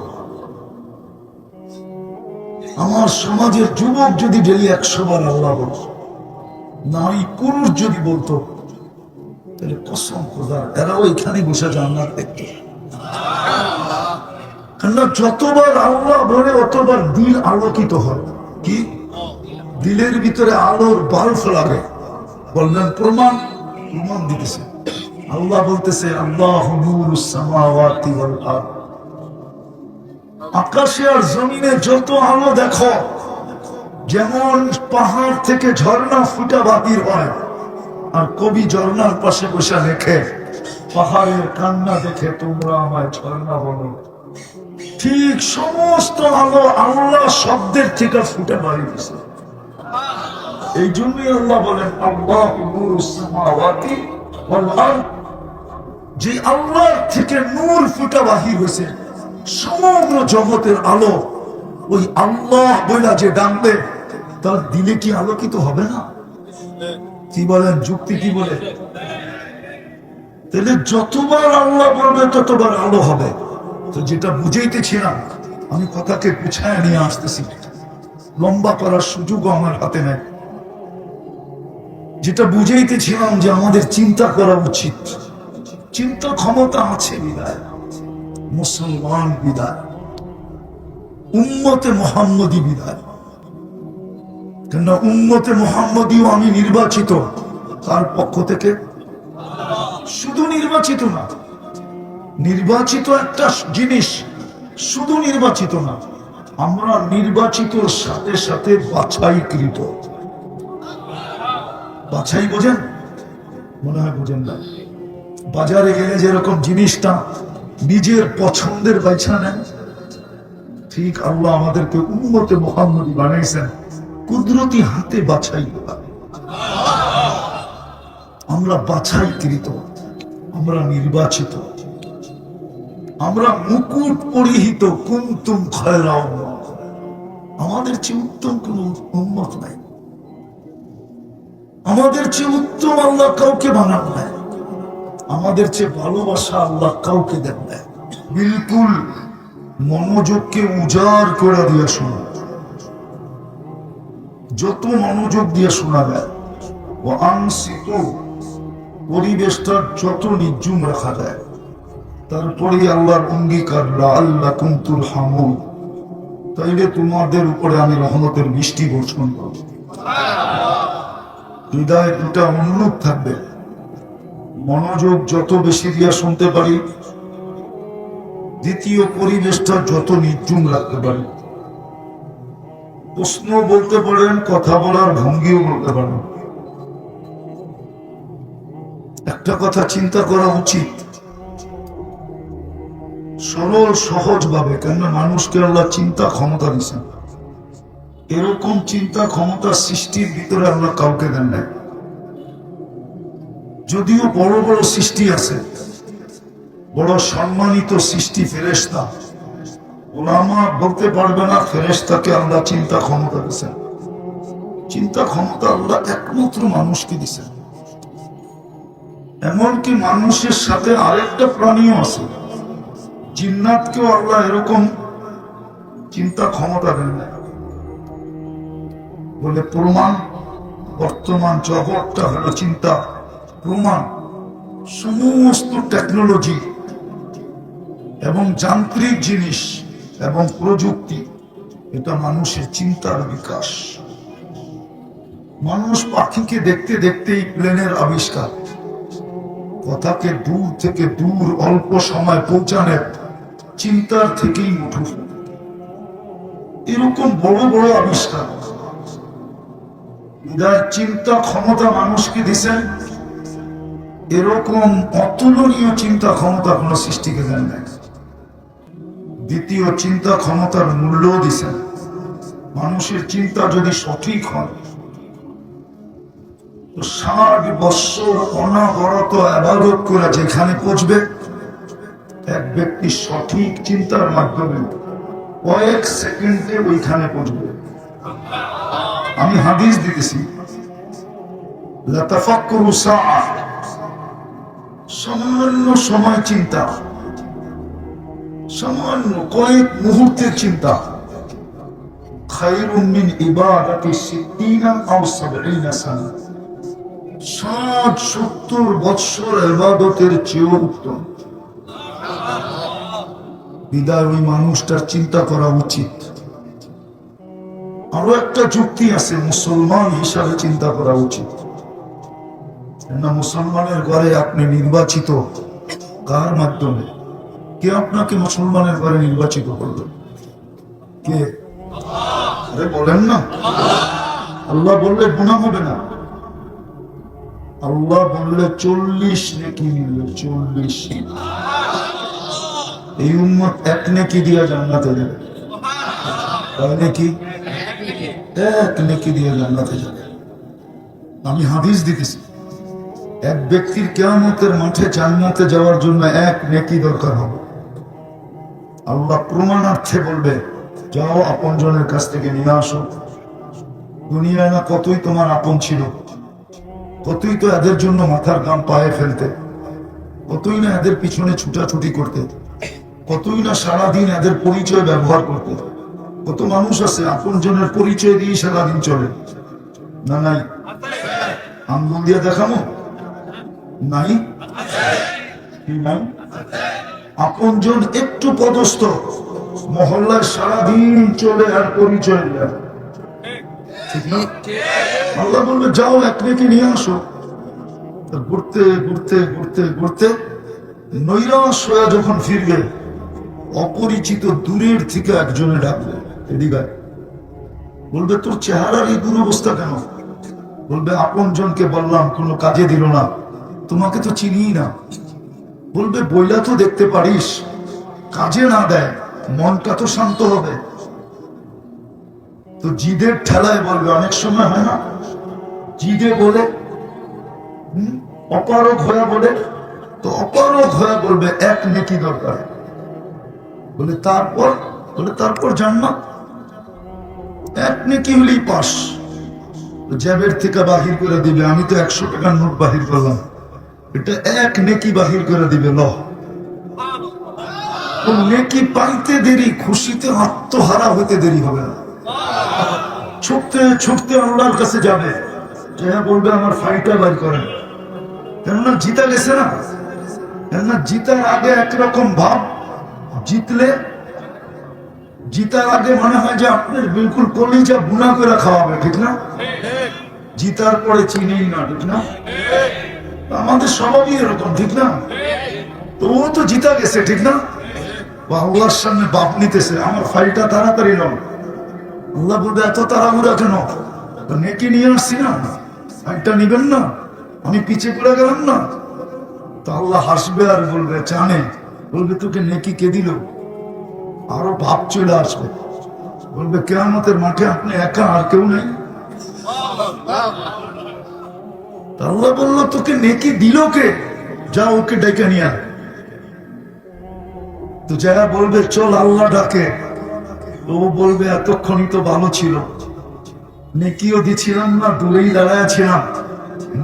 আমার সমাজের যুবক যদি ডেলি 100 বার আল্লাহ বলতো, নারী পুরুষ যদি বলতো, তাহলে কসম খোদা এরাও এখানে বসে জান্নাত দেখতো। কেননা যতবার আল্লাহ বলে অতবার দিল আলোকিত হয়। কি দিলের ভিতরে আলোর বাল্ব লাগে? বললেন প্রমাণ, প্রমাণ দিতেছে। আল্লাহ বলতেছে, আল্লাহু নূরুস সামাওয়াতি ওয়াল আরদ, আকাশে আর জমিনে যত আলো দেখো, যেমন পাহাড় থেকে ঝর্ণা ফুটা বাহির হয়, আর কবি ঝর্ণার পাশে বসে লেখে, পাহাড়ের কান্না দেখে তোমরা আমায় ঝর্ণা বলো, ঠিক সমস্ত আলো আল্লাহ শব্দের থেকে ফুটে বাড়িয়েছে। এই জন্যই আল্লাহ বলেন, আল্লাহু নূরুস সামাওয়াতি ওয়াল আরদ, যে আল্লাহর থেকে নূর ফুটা বাহির হয়েছে, সমগ্র জগতের আলো ওই আল্লাহ বইলা যে ডাকবে, তার দিলে কি আলোকিত হবে না? কি বলেন, যুক্তি কি বলে? তাহলে যতবার আল্লাহ বলবে ততবার আলো হবে। তো যেটা বুঝাইতেছিলাম, আমি কথাকে গুছায় নিয়ে আসতেছি, লম্বা করার সুযোগও আমার হাতে নেই। যেটা বুঝাইতেছিলাম যে আমাদের চিন্তা করা উচিত, চিন্তা ক্ষমতা আছে বিদায়, মুসলমান বিদায়, উম্মতে মুহাম্মদী বিদায়। কেননা উম্মতে মুহাম্মদীও আমি নির্বাচিত, তার পক্ষ থেকে। শুধু নির্বাচিত না, নির্বাচিত একটা জিনিস, শুধু নির্বাচিত না, আমরা নির্বাচিতর সাথে সাথে বাছাইকৃত। বাছাই বোঝেন? মনে হয় বোঝেন না। বাজারে গেলে যেরকম জিনিসটা নিজের পছন্দের বাইছা নেন, ঠিক আল্লাহ আমাদেরকে উম্মতে মুহাম্মদী বানাইছেন কুদরতি হাতে বাছাই করা। আমরা বাছাইকৃত, আমরা নির্বাচিত, আমরা মুকুট পরিহিত। কুনতুম খায়রা উম্মাহ, আমাদের চেয়ে উত্তম কোন উম্মত নাই, আমাদের চেয়ে উত্তম আল্লাহ কাউকে বানান নাই, আমাদের চেয়ে ভালোবাসা আল্লাহ কাউকে দেন নাই। বিলকুল মনোযোগকে উজাড় করে দিয়ে শোনা, যত মনোযোগ দিয়ে শোনা যায়, ও আনসিত, পরিবেশটা যত নির্জুম রাখা যায়, তারপরে আল্লাহর অঙ্গীকার, লাআল্লাকুম তুরহামুন, তাইলে তোমাদের উপরে আমি রহমতের বৃষ্টি বর্ষণ করব। হৃদয় দুটা অনুরূপ থাকবে, মনোযোগ যত বেশি দিয়া শুনতে পারি, দ্বিতীয় পরিবেশটা যত নির্জুম রাখতে পারি। প্রশ্ন বলতে পারেন, কথা বলার ভঙ্গিও বলতে পারেন। একটা কথা চিন্তা করা উচিত, সরল সহজ ভাবে, কেননা মানুষকে আল্লাহ চিন্তা ক্ষমতা দিয়েছেন। এরকম চিন্তা ক্ষমতা সৃষ্টির ভিতরে আল্লাহ কাউকে দেন নাই। যদিও বড় বড় সৃষ্টি আছে, বড় সম্মানিত সৃষ্টি ফেরেশতা, ওলামা বলতে পারবে না ফেরেশতাকে আল্লাহ চিন্তা ক্ষমতা দিয়েছেন। চিন্তা ক্ষমতা আল্লাহ একমাত্র মানুষকে দিয়েছেন। এমনকি মানুষের সাথে আরেকটা প্রাণীও আছে, জিন্নাতকেও আল্লাহ এরকম চিন্তা ক্ষমতা দেন না। বলে প্রমাণ, বর্তমান জগৎটা হলো চিন্তা প্রমাণ। সমস্ত টেকনোলজি এবং যান্ত্রিক জিনিস এবং প্রযুক্তি, এটা মানুষের চিন্তার বিকাশ। মানুষ পাখিকে দেখতে দেখতেই প্লেনের আবিষ্কার, কথাকে দূর থেকে দূর অল্প সময় পৌঁছানোর চিন্তার থেকেই উঠু। এরকম বড় বড় আবিষ্কার, যার চিন্তা ক্ষমতা মানুষকে দিছেন, এরকম অতুলনীয় চিন্তা ক্ষমতা কোন সৃষ্টিকে দেন নাই। দ্বিতীয়, চিন্তা ক্ষমতার মূল্যও দিছেন। মানুষের চিন্তা যদি সঠিক হয় তো 60 বৎসর অনাবরত ইবাদত করে যেখানে পৌঁছবে, এক ব্যক্তি সঠিক চিন্তার মাধ্যমে কয়েক সেকেন্ডে ওইখানে পৌঁছবে। আমি হাদিস দিতেছি, লাতাফাক্কুরু সাআ, সামান্য সময় চিন্তা, সামান্য কয়েক মুহূর্তের চিন্তা, খায়রুম মিন ইবাদাতি 60 আও 70 সানা, 60-70 বৎসর ইবাদতের চেয়েও উত্তম। বিদায় ওই মানুষটার চিন্তা করা উচিত। আরো একটা যুক্তি আছে, মুসলমান হিসাবে চিন্তা করা উচিত না। মুসলমানের ঘরে আপনি নির্বাচিত কার মাধ্যমে? কে আপনাকে মুসলমানের ঘরে নির্বাচিত করবে? কে? আরে বলেন না। আল্লাহ বললে গুনাহ হবে না। আল্লাহ বললে 40 নেকি মিলবে, 40। এই উম্মত এক নেকি দিয়া জান্নাতে যাবে। কয় নেকি? এক নেকি দিয়ে জান্নাতে যাবে। আমি হাদিস দিতেছি, এক ব্যক্তির কিয়ামতের মাঠে জান্নাতে যাওয়ার জন্য এক নেকি দরকার হবে। আল্লাহ প্রমাণার্থে বলবে, যাও আপনজনের কাছ থেকে নিয়ে আসো। দুনিয়ায় না কতই তোমার আপন ছিল, কতই তো এদের জন্য মাথার গাম পায়ে ফেলতে, কতই না এদের পিছনে ছুটাছুটি করতে, কতই না সারাদিন এদের পরিচয় ব্যবহার করতে। কত মানুষ আছে আপনজনের পরিচয় দিয়ে সারাদিন চলে না? নাই? আঙ্গুল দিয়ে দেখানো নাই? নাই? আপনজন একটু পদস্থ মহল্লায় সারাদিন চলে আর পরিচয় দেয়, ঠিক না? আল্লাহ বলবে, যাও এক নেকি নিয়ে আসো। ঘুরতে ঘুরতে ঘুরতে ঘুরতে নৈরাশ হয়ে যখন ফিরবে, অপরিচিত দূরের থেকে একজনে ডাকবে, এদিকে। বলবে, তোর চেহারার এই দুরবস্থা কেন? বলবে, আপনজনকে বললাম, কোনো কাজে দিল না, তোমাকে তো চিনি না। বলবে, বইলা তো দেখতে পারিস, কাজে না দেয় মনটা তো শান্ত হবে। তো জিদের ঠেলায় বলবে, অনেক সময় হয় না জিদে বলে, অপারগ হয়ে বলে, তো অপারগ হয়ে বলবে এক নেকি দরকার। বলে তারপর জান্নাত। এক নেকি হলেই পাস। জ্যাবের থেকে বাহির করে দিবে, আমি তো 100 টাকার নোট বাহির করলাম, এটা এক নেকি বাহির করে দিবে। নেকি পাইতে দেরি, খুশিতে আত্মহারা হইতে দেরি হবে না। ছুটতে ছুটতে আল্লাহর কাছে যাবে, যে বলবে আমার ফাইলটা বাইর করেন। কেননা জিতা গেছে না। কেননা জিতার আগে একরকম ভাব, জিতার আগে মনে হয় যে আপনার বিলকুল কলিজা বুনা করে খাওয়াবে, ঠিক না? জিতার পরে চিনেই না, ঠিক না? আমাদের স্বভাবই এরকম, ঠিক না? তো ও তো জিতা গেছে, ঠিক না? আল্লাহর সামনে বাপ নিতেছে, আমার ফাইলটা তাড়াতাড়ি নাও। আল্লাহ বলবে, এত তাড়াহুড়া কেন? নেকি নিয়ে আসছি না, ফাইলটা নিবেন না? আমি পিছিয়ে পড়ে গেলাম না? তো আল্লাহ হাসবে আর বলবে, জানে, বলবে তোকে নেকি কে দিল? আরো ভাব চলে আসবে, বলবে কিয়ামতের মাঠে আপনি একা, আর কেউ নেই। আল্লাহ বললো তোকে নেকি দিল কে? যা ওকে ডেকে নিয়ে আয়। তো যারা বলবে চল আল্লাহ ডাকে, ও বলবে এতক্ষণই তো ভালো ছিল, নেকিও দিছিলাম না, দূরেই দাঁড়ায় ছিলাম,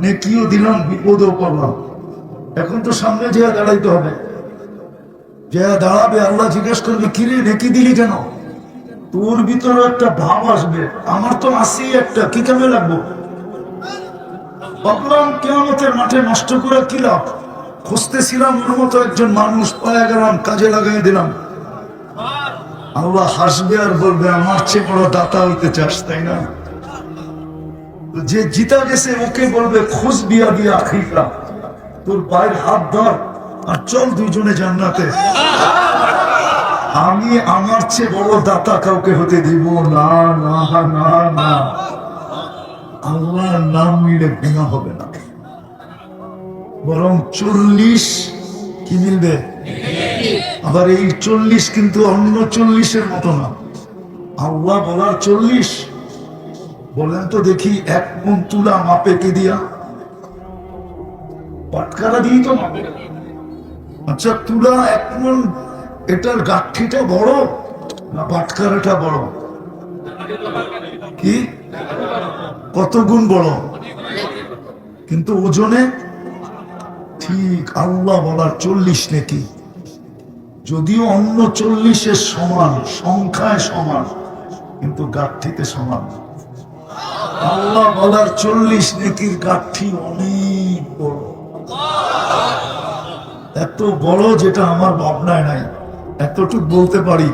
নেকিও দিলাম, বিপদও করলাম, এখন তো সামনে যে দাঁড়াইতে হবে। যে দাঁড়াবে আল্লাহ জিজ্ঞেস করবে কিরে নেকি দিলি কেন? তোর ভিতরে একটা ভাব আসবে, আমার তো আসি একটা, কি কামে লাগবো? ভাবলাম কিয়ামতের মাঠে নষ্ট করে কি লাভ, খুঁজতেছিলাম ওর মতো একজন মানুষ পাওয়া গেলাম, কাজে লাগাই দিলাম। আল্লাহ হাসবে আর বলবে আমার চেয়ে বড় দাতা হইতে চাস, তাই না? যে জিতা গেছে ওকে বলবে খোঁজ বিয়া দিয়া আখিরা, তোর পায়ের হাত ধর আর চল দুইজনে জান্নাতে। আমি আমার চেয়ে বড় দাতা কাউকে হতে দিব না, না না না। আল্লাহর নাম নিলে গুনাহ হবে না, বরং 40 কি মিলবে। আবার এই 40 কিন্তু অন্য 40-এর মতো না। আল্লাহ বলার 40, বলেন তো দেখি 1 মণ তুলা মাপে কি দিয়া? পাটকারা দিই তো মাপে। আচ্ছা তুলা 1 মণ, এটার গাঠিটা বড় না পাটকারাটা বড়? কি কত গুণ বড়? কিন্তু ওজনে ঠিক আল্লাহ বলার 40 নাকি, যদিও অন্য 40-এর সমান, সংখ্যায় সমান, কিন্তু গাঠিতে সমান। আল্লাহ বলার 40 নেকির গাঠি অনেক বড়, এত বড় যেটা আমার ভাবনায় নাই। এতটুকু বলতে পারি,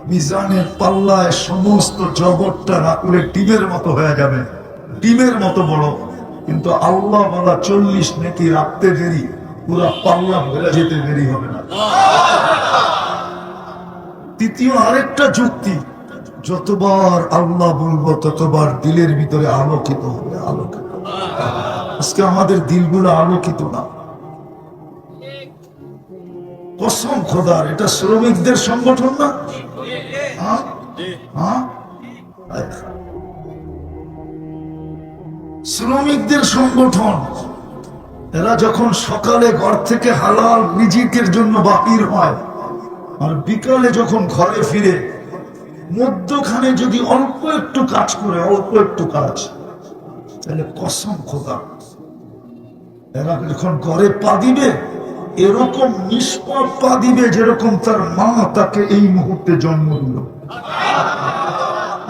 মিজানের পাল্লায় সমস্ত জগৎটা রাখলে ডিমের মতো হয়ে যাবে, ডিমের মতো বড়। কিন্তু আল্লাহ বলা 40 নেকি রাখতে দেরি, পুরা পাল্লা ভরে যেতে দেরি হবে না। তৃতীয় আরেকটা যুক্তি, যতবার আল্লাহ বলবো ততবার দিলের ভিতরে আলোকিত হবে, আলোকিত। আজকে আমাদের দিলগুলো আলোকিত না। কসম খোদার, এটা শ্রমিকদের সংগঠন না? শ্রমিকদের সংগঠন। এরা যখন সকালে ঘর থেকে হালাল রিজিকের জন্য বাহির হয়, আর বিকালে যখন ঘরে ফিরে মধ্যখানে যদি অল্প একটু কাজ করে, অল্প একটু কাজ, তাহলে কসম খোদা এরা যখন ঘরে পা দিবে এরকম নিষ্পাপ পা দিবে যেরকম তার মা তাকে এই মুহূর্তে জন্ম দিল।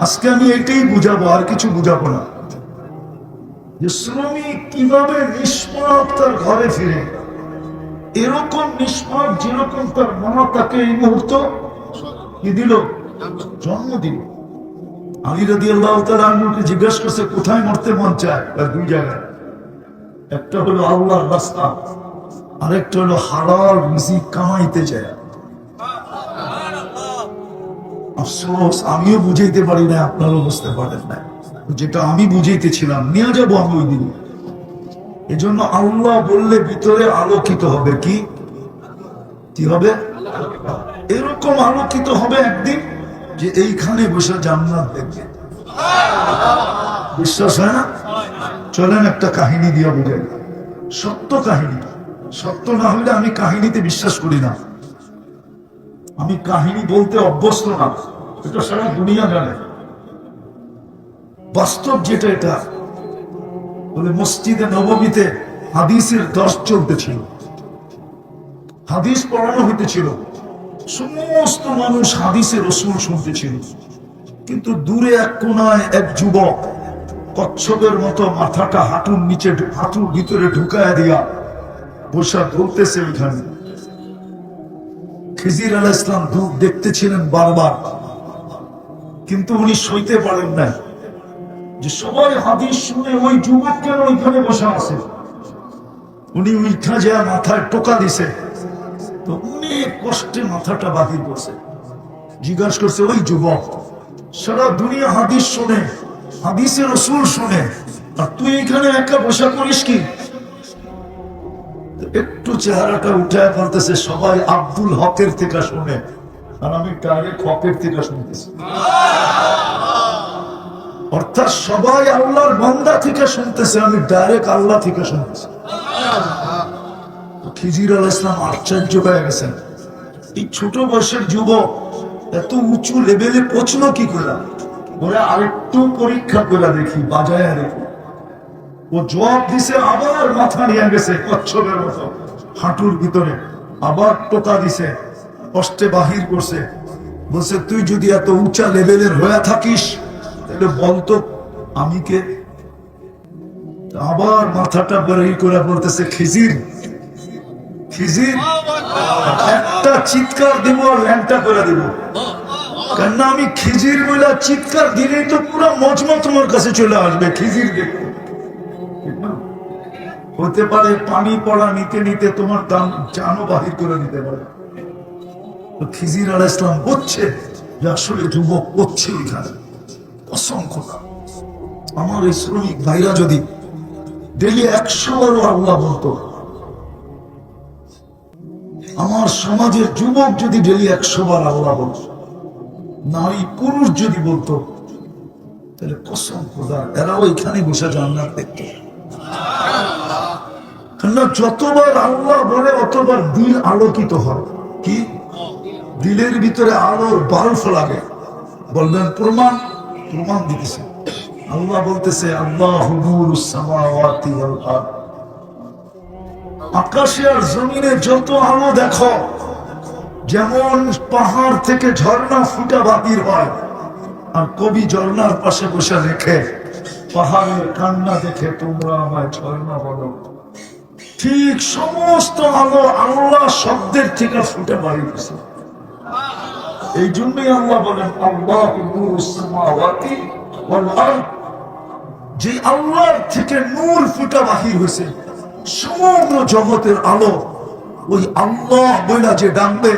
আজকে আমি এটাই বুঝাবো, আর কিছু বুঝাবো না, যে শ্রমিক কিভাবে নিষ্পাপ তার ঘরে ফিরে, এরকম নিষ্পাপ যেরকম তার মা তাকে এই মুহূর্ত কি দিল, জন্ম দিল। আলী রাদিয়াল্লাহু তাআলা আনহুকে জিজ্ঞাসা করছে কোথায় মরতে মন চায়? তার 2 জায়গায়, একটা হলো আল্লাহর রাস্তা, আরেকটা হলো হালাল রিজিক কামাইতে চায়। আফসোস আমিও বুঝাইতে পারি না, আপনারাও বুঝতে পারেন না। যেটা আমি বুঝাইতেছিলাম নিয়ে যাবো আমি ওই দিন। এজন্য আল্লাহ বললে ভিতরে আলোকিত হবে। কি হবে? এরকম আলোকিত হবে একদিন যে এইখানে বসে জান্নাত দেখবে। বিশ্বাস হয় না? চলেন একটা কাহিনী দিয়ে বুঝাই, সত্য কাহিনী। সত্য না হলে আমি কাহিনীতে বিশ্বাস করি না, আমি কাহিনী বলতে অভ্যস্ত না, এটা সারা দুনিয়া জানে। বাস্তব যেটা, এটা বলে মসজিদে নববীতে হাদিসের দর্শ চলতেছিল, হাদিস পড়ানো হইতেছিল, সমস্ত মানুষ হাদিসের রসুল শুনতেছিল। কিন্তু দূরে এক কোনায় এক যুবক কচ্ছপের মতো মাথাটা হাঁটুর নিচে, হাঁটুর ভিতরে ঢুকায় দিয়া বসা ধরতেছে ওইখানে। খিজির আলাইহিস সালাম ধূপ দেখতেছিলেন বারবার, কিন্তু উনি সইতে পারেন না যে সবাই হাদিস শুনে ওই যুবক কেন ওইখানে বসে আছে। উনি উঠা যা মাথায় টোকা দিছে, তো অনেক কষ্টে মাথাটা বাহির করছে। জিজ্ঞাসা করছে ওই যুবক, সারা দুনিয়া হাদিস শুনে, হাদিসের রসুল শুনে, আর তুই এখানে একা বসা করিস কি? একটু চেহারাটা উঠায় বলতেছে সবাই আব্দুল হকের থেকে শুনে, আর আমি ডাইরেক্ট হকের থেকে শুনতেছি। অর্থাৎ সবাই আল্লাহর বান্দা থেকে শুনতেছে, আমি ডাইরেক্ট আল্লাহ থেকে শুনতেছি। খিজির আলাইহিস সালাম আশ্চর্য হয়ে গেছেন, এই ছোট বয়সের যুবক এত উঁচু লেভেলে পৌঁছলো কি করে? ওরা আরেকটু পরীক্ষা করে দেখি, বাজায় দেখি। ও জবাব দিছে, আবার মাথা নিয়ে গেছে কচ্ছপের মতো হাঁটুর ভিতরে, আবার টোকা দিছে, কষ্টে বাহির করছে। বলছে, তুই যদি এত উঁচা লেভেলের হয়ে থাকিস তাহলে বলতো আমি কে? আবার মাথাটা বেরিয়ে করে বলতেছে, খিজির খিজির, একটা চিৎকার দিব আর ল্যাংটা করে দিব। কেন আমি খিজির বলে চিৎকার দিলেই তো পুরো মজমা তোমার কাছে চলে আসবে। খিজির দেখো, হতে পারে পানি পড়া নিতে নিতে তোমার দাম জানও বাহির করে দিতে পারে। তো খিজির আলাইহিস সালাম বুঝছে যে আসলে যুবক করছে এখানে অসংখ্য। আমার এই শ্রমিক ভাইরা যদি ডেলি 100 বারও আল্লাহ বলতো, আমার সমাজের যুবক যদি ডেলি 100 বার আল্লাহ বলতো, নারী পুরুষ যদি বলতো, তাহলে কসম খোদার এরাও এখানে বসে জান্নাত দেখতো। কেননা যতবার আল্লাহ বলে অতবার দিল আলোকিত হয়। কি দিলের ভিতরে আলোর বাল্ব লাগে? বলবেন প্রমাণ? প্রমাণ দিতেছে আল্লাহ, বলতেছে আল্লাহু নূরুস সামাওয়াতি ওয়াল আরদ। আকাশে আর জমিনে যত আলো দেখো, যেমন পাহাড় থেকে ঝর্ণা ফুটা বাহির হয়, আর কবি ঝর্ণার পাশে বসে রেখে পাহাড়ের কান্না দেখে তোমরা আমায় ঝর্ণা বলো, ঠিক সমস্ত আলো আল্লাহ শব্দের থেকে ফুটে বাড়িয়েছে। এই জন্যই আল্লাহ বলেন আল্লাহু নূরুস সামাওয়াতি ওয়াল আরদ। যে আল্লাহর থেকে নূর ফুটা বাহির হয়েছে, সমগ্র জগতের আলো ওই আল্লাহ বইলা যে ডাকবে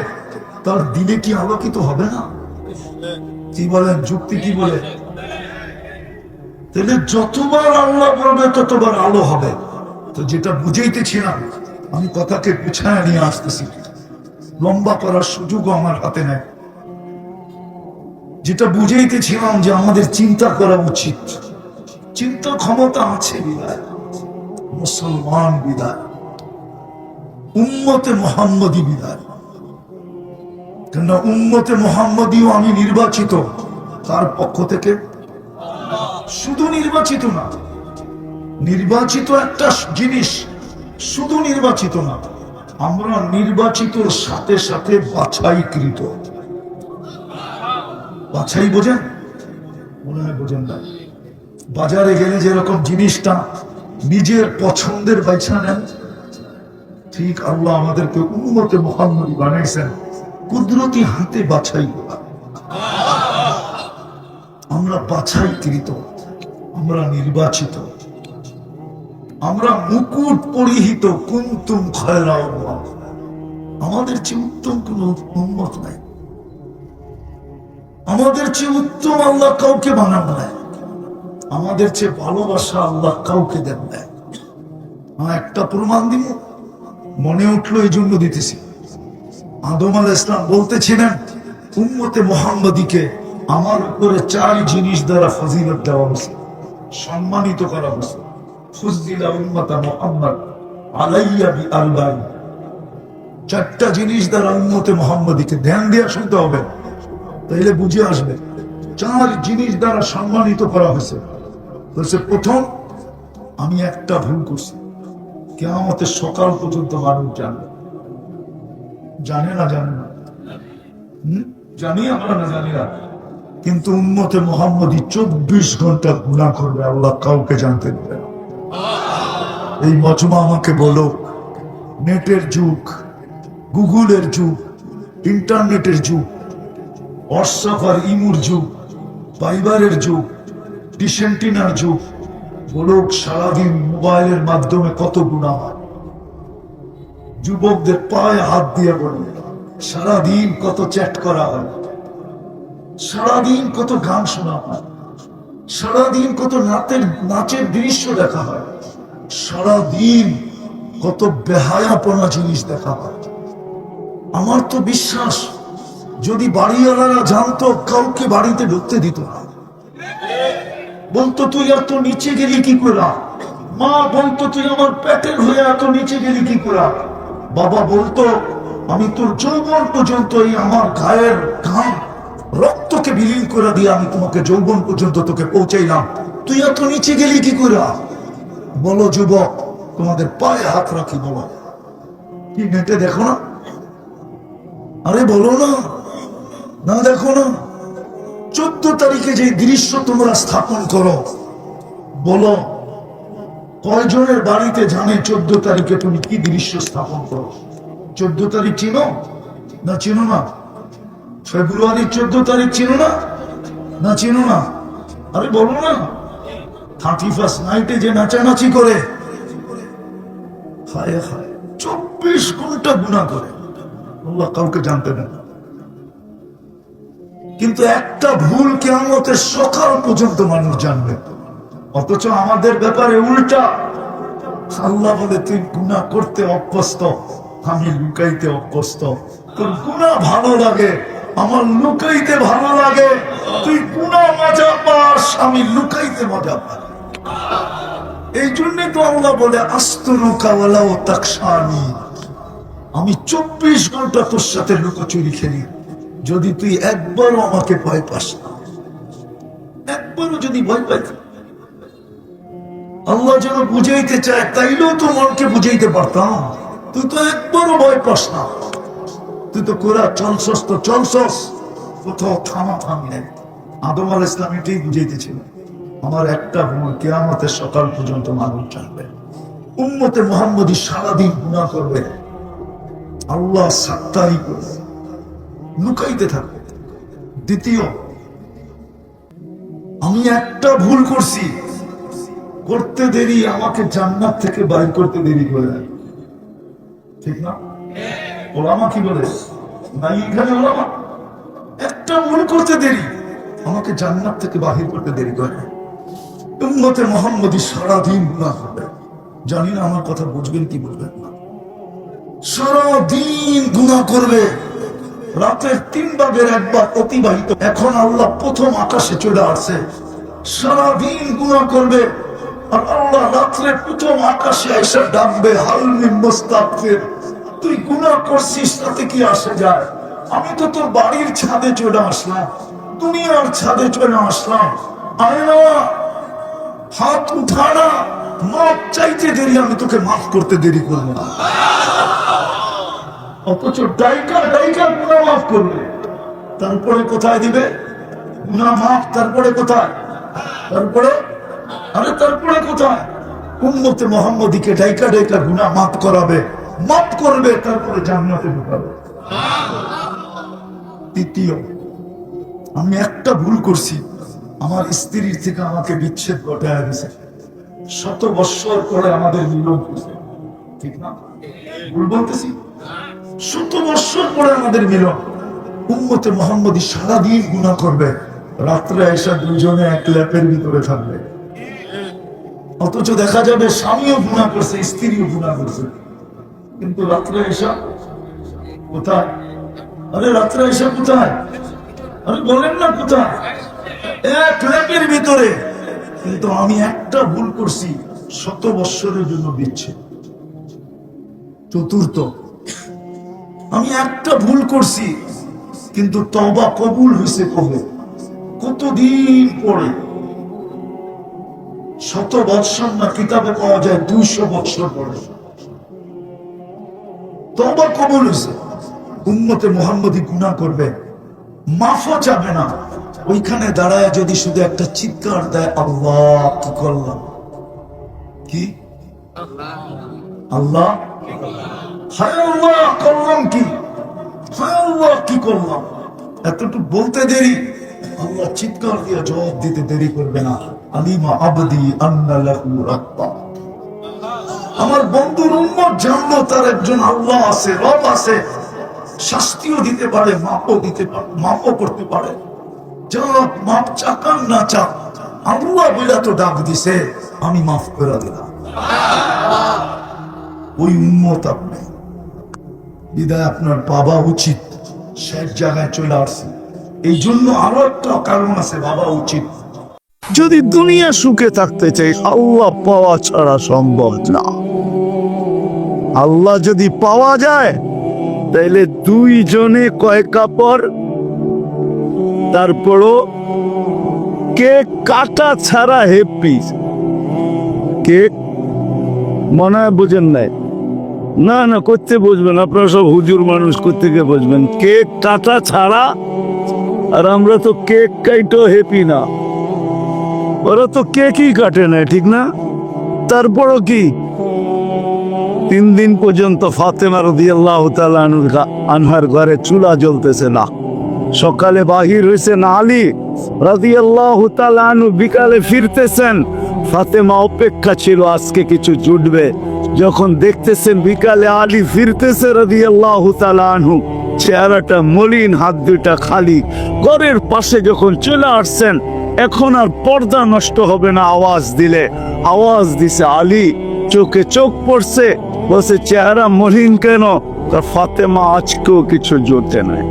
তার দিলে কি আলোকিত হবে না? কি বলেন? যুক্তি কি বলে? তাহলে যতবার আল্লাহ বলবে ততবার আলো হবে। তো যেটা বুঝাইতেছিলাম, আমি কথাকে গুছায় নিয়ে আসতেছি, লম্বা করার সুযোগও আমার হাতে নেই। যেটা বুঝাইতেছিলাম যে আমাদের চিন্তা করা উচিত, চিন্তা ক্ষমতা আছে বিদায়, মুসলমান বিদায়, উম্মতে মুহাম্মদী বিদায়। কেন উম্মতে মুহাম্মদীও আমি নির্বাচিত, তার পক্ষ থেকে। শুধু নির্বাচিত না, নির্বাচিত একটা জিনিস, শুধু নির্বাচিত না, আমরা নির্বাচিতর সাথে সাথে বাছাইকৃত। বাছাই বোঝেন? মনে হয় বোঝেন না। বাজারে গেলে যেরকম জিনিসটা নিজের পছন্দের বাইছা নেন, ঠিক আল্লাহ আমাদেরকে উম্মতে মুহাম্মদী বানাইছেন কুদরতি হাতে বাছাই করা। আমরা বাছাইকৃত, আমরা নির্বাচিত, আমরা মুকুট পরিহিত। কুনতুম খায়রা উম্মাহ, আমাদের চেয়ে উত্তম কোন উম্মত নাই, আমাদের চেয়ে উত্তম আল্লাহ কাউকে বানান নাই, আমাদের চেয়ে ভালোবাসা আল্লাহ কাউকে দেন নাই। একটা প্রমাণ দিব, মনে উঠলো এই জন্য দিতেছি। আদম আলাইহিস সালাম বলতেছিলেন উম্মতে মুহাম্মদীকে আমার উপরে 4 জিনিস দ্বারা ফজিলত দেওয়া হয়েছে, সম্মানিত করা হয়েছে। ফুযিলা উম্মাতা মুহাম্মদ আলাইয়া বিআরবাইন, 4টা জিনিস দ্বারা উম্মতে মুহাম্মদীকে, ধ্যান দিয়ে শুনতে হবে তাইলে বুঝে আসবে। 4 জিনিস দ্বারা সম্মানিত করা হয়েছে। বলছে প্রথম, আমি একটা ভুল করছি, কিয়ামতের সকাল পর্যন্ত মানুষ জানবে। জানে না? জানে না? জানি আমরা, না জানি না, কিন্তু উম্মতে মুহাম্মদী 24 ঘন্টা গুনাহ করবে, আল্লাহ কাউকে জানতে দেবে না। এই মজমা আমাকে বলো, নেটের যুগ, গুগলের যুগ, ইন্টারনেটের যুগ, হোয়াটসঅ্যাপ আর ইমুর যুগ, ফাইবারের যুগ, ডিসেন্টিনার যুগ, বলুক সারাদিন মোবাইলের মাধ্যমে কত গুনাহ হয়। যুবকদের পায়ে হাত দিয়ে বলুন, সারাদিন কত চ্যাট করা হয়, সারাদিন কত গান শোনা হয়, সারাদিন কত নাচের দৃশ্য দেখা হয়, সারাদিন কত বেহায়াপনা জিনিস দেখা হয়। আমার তো বিশ্বাস যদি বাড়িওয়ালারা জানতো, কাউকে বাড়িতে ঢুকতে দিত না। বলতো তুই এত নিচে গেলি কি করে? মা বলতো তুই আমার পেটের হয়ে এত নিচে গেলি কি করে? বাবা বলতো আমি তোর যৌবন পর্যন্ত এই আমার গায়ের ঘাম রক্তকে বিলীন করে দিয়ে আমি তোমাকে যৌবন পর্যন্ত তোকে পৌঁছাইলাম, তুই এত নিচে গেলি কি করে? বলো যুবক, তোমাদের পায়ে হাত রাখি, বলো। কি নেটে দেখো না? আরে বলো না, না দেখো না? 14 তারিখে যে দৃশ্য তোমরা স্থাপন করো, বলো কয়জনের বাড়িতে জানে 14 তারিখে তুমি কি দৃশ্য স্থাপন করো? 14 তারিখ চিনো না? চিনো না? ফেব্রুয়ারির 14 তারিখ চিনো না? না চিনো না? আরে বলো না। 31st নাইটে যে নাচানাচি করে, হায় হায়, 24 ঘন্টা গুনাহ করে, আল্লাহ কাউকে জানতে দেন না। কিন্তু একটা ভুল কিয়ামতের সকাল পর্যন্ত মানুষ জানবে, অথচ আমাদের ব্যাপারে উল্টা। আল্লাহ বলে তুই গুনাহ করতে অভ্যস্ত, আমি লুকাইতে অভ্যস্ত। তোর গুনাহ ভালো লাগে, আমার লুকাইতে ভালো লাগে। তুই গুনাহ মজা পাস, আমি লুকাইতে মজা পাই। এই জন্য তো আল্লাহ বলে আস্তরুকা ওয়ালাউ তাকশানি, আমি 24 ঘন্টা তোর সাথে লুকোচুরি খেলি, যদি তুই একবারও আমাকে ভয় পাস না। একবারও যদি ভয় পাই, আল্লাহ যেন বুঝাইতে চায়, তাইলেও তো মনকে বুঝাইতে পারতাম। তুই তো একবারও ভয় পাস না, তুই তো কোরা চলছস, তো চলছস, কোথাও থামা থামি নেই। আদম আলাইহিস সালাম এটাই বুঝাইতেছিল, আমার একটা ভুল কিয়ামতের সকাল পর্যন্ত মানুষ জানবে। উম্মতে মুহাম্মদী সারাদিন গুনাহ করবে, আল্লাহ সাত্তারি করবে, লুকাইতে থাকবে। দ্বিতীয়, আমি একটা ভুল করছি, করতে দেরি আমাকে জান্নাত থেকে বাইর করতে দেরি করে দেয়, ঠিক না? ওলামা কি বলে না? এখানে ওলামা একটা ভুল করতে দেরি আমাকে জান্নাত থেকে বাহির করতে দেরি করে। উম্মতে মুহাম্মদী সারাদিন গুনাহ করবে, জানি না আমার কথা বুঝবেন কি বুঝবেন না। সারাদিন গুনাহ করবে, রাতের 3 ভাগের 1 ভাগ অতিবাহিত। এখন আল্লাহ প্রথম আকাশে চলে আসছে, সারাদিন গুনাহ করবে, আর আল্লাহ রাত্রে প্রথম আকাশে এসে ডাকবে, হাল মিন মুস্তাগফির। তুই গুনাহ করছিস, তাতে কি আসে যায়? আমি তো তোর বাড়ির ছাদে চলে আসলাম, দুনিয়ার ছাদে চলে আসলাম, আয় না, হাত উঠা না, মাফ চাইতে দেরি, আমি তোকে মাফ করতে দেরি করবো না। অথচ ডাইকা ডাইকা গুনাহ মাফ করবে, তারপরে কোথায় দিবে গুনাহ মাফ? তারপরে কোথায়? তারপরে আরে তারপরে কোথায়? উম্মতে মুহাম্মদীকে ডাইকা ডাইকা গুনাহ মাফ করাবে, মাফ করবে, তারপরে জান্নাতে ঢুকাবে। তৃতীয়, আমি একটা ভুল করছি, আমার স্ত্রীর থেকে আমাকে বিচ্ছেদ ঘটায় গেছে, 100 বৎসর পরে আমাদের মিলন হয়েছে, ঠিক না? ভুল বলতেছি? 100 বৎসর পরে আমাদের মিলন। উম্মতে মুহাম্মদী সারাদিন গুনাহ করবে, রাত্রে এসে দুজনে এক ল্যাপের ভিতরে থাকবে, অথচ দেখা যাবে স্বামীও গুনাহ করছে, স্ত্রীও গুনাহ করছে, কিন্তু রাত্রে এসা কোথায়? আরে রাত্রে এসা কোথায়? আরে বলেন না কোথায়? এক ল্যাপের ভিতরে। কিন্তু আমি একটা ভুল করছি, 100 বৎসরের জন্য বিচ্ছেদ। চতুর্থ, আমি একটা ভুল করছি, কিন্তু তওবা কবুল হয়েছে কবে? কতদিন পরে? 100 বৎসর না, কিতাবে পাওয়া যায় 200 বৎসর পরে তওবা কবুল হয়েছে। উম্মতে মুহাম্মদী গুনাহ করবে, মাফও চাবে না, ওইখানে দাঁড়ায় যদি শুধু একটা চিৎকার দেয়, আল্লাহ কি করলাম, কি আল্লাহ, হায় আল্লাহ করলাম কি, হায় আল্লাহ কি করলাম, এতটুকু বলতে দেরি, আল্লাহ চিৎকার দিয়ে জবাব দিতে দেরি করবে না। আলিমা আবদি আন্না লাহু রাব্বা, আমার বন্ধুর উম্মত জানলো তার একজন আল্লাহ আছে, রব আছে, শাস্তিও দিতে পারে, মাপও দিতে পারে, মাপও করতে পারে। যাক, মাপ চাকান না চাক, আল্লাহ বইলা তো ডাক দিছে, আমি মাফ করে দিলাম। ওই উম্মত আপনি, বিদায় আপনার পাওয়া উচিত, শেষ জায়গায় চলে আসছে। এই জন্য আরো একটা কারণ আছে বাবা উচিত। যদি দুনিয়া সুখে থাকতে চাই, আল্লাহ পাওয়া ছাড়া সম্ভব না। আল্লাহ যদি পাওয়া যায় তাইলে দুইজনে কয় কাপড়, তারপরও কেক কাটা ছাড়া হ্যাপি। কেক মনে হয় বুঝেন নাই? না না, করতে বুঝবেন, আপনারা সব হুজুর মানুষ, করতে গিয়ে বুঝবেন। কেক কাটা ছাড়া, আর আমরা তো কেক কাইটো হ্যাপি না, ওরা তো কেকই কাটে না, ঠিক না? তারপরও কি 3 দিন পর্যন্ত ফাতেমা রাদিয়াল্লাহু তাআলা আনহার ঘরে চুলা জ্বলতেছে না। সকালে বাহির হয়েছেন আলী রাদিয়াল্লাহু তাআলা আনহু, বিকালে ফিরতেছেন। ফাতেমা অপেক্ষা ছিল আজকে কিছু জুটবে। যখন দেখতেছেন বিকালে আলী ফিরতেছে রাদিয়াল্লাহু তাআলা আনহু, চেহারাটা মলিন, হাত দুইটা খালি। ঘরের পাশে যখন চলে আসছেন, এখন আর পর্দা নষ্ট হবে না আওয়াজ দিলে। আওয়াজ দিছে আলী, চোখে চোখ পড়ছে, বলছে চেহারা মলিন কেন? তার ফাতেমা আজকেও কিছু জুটে নাই।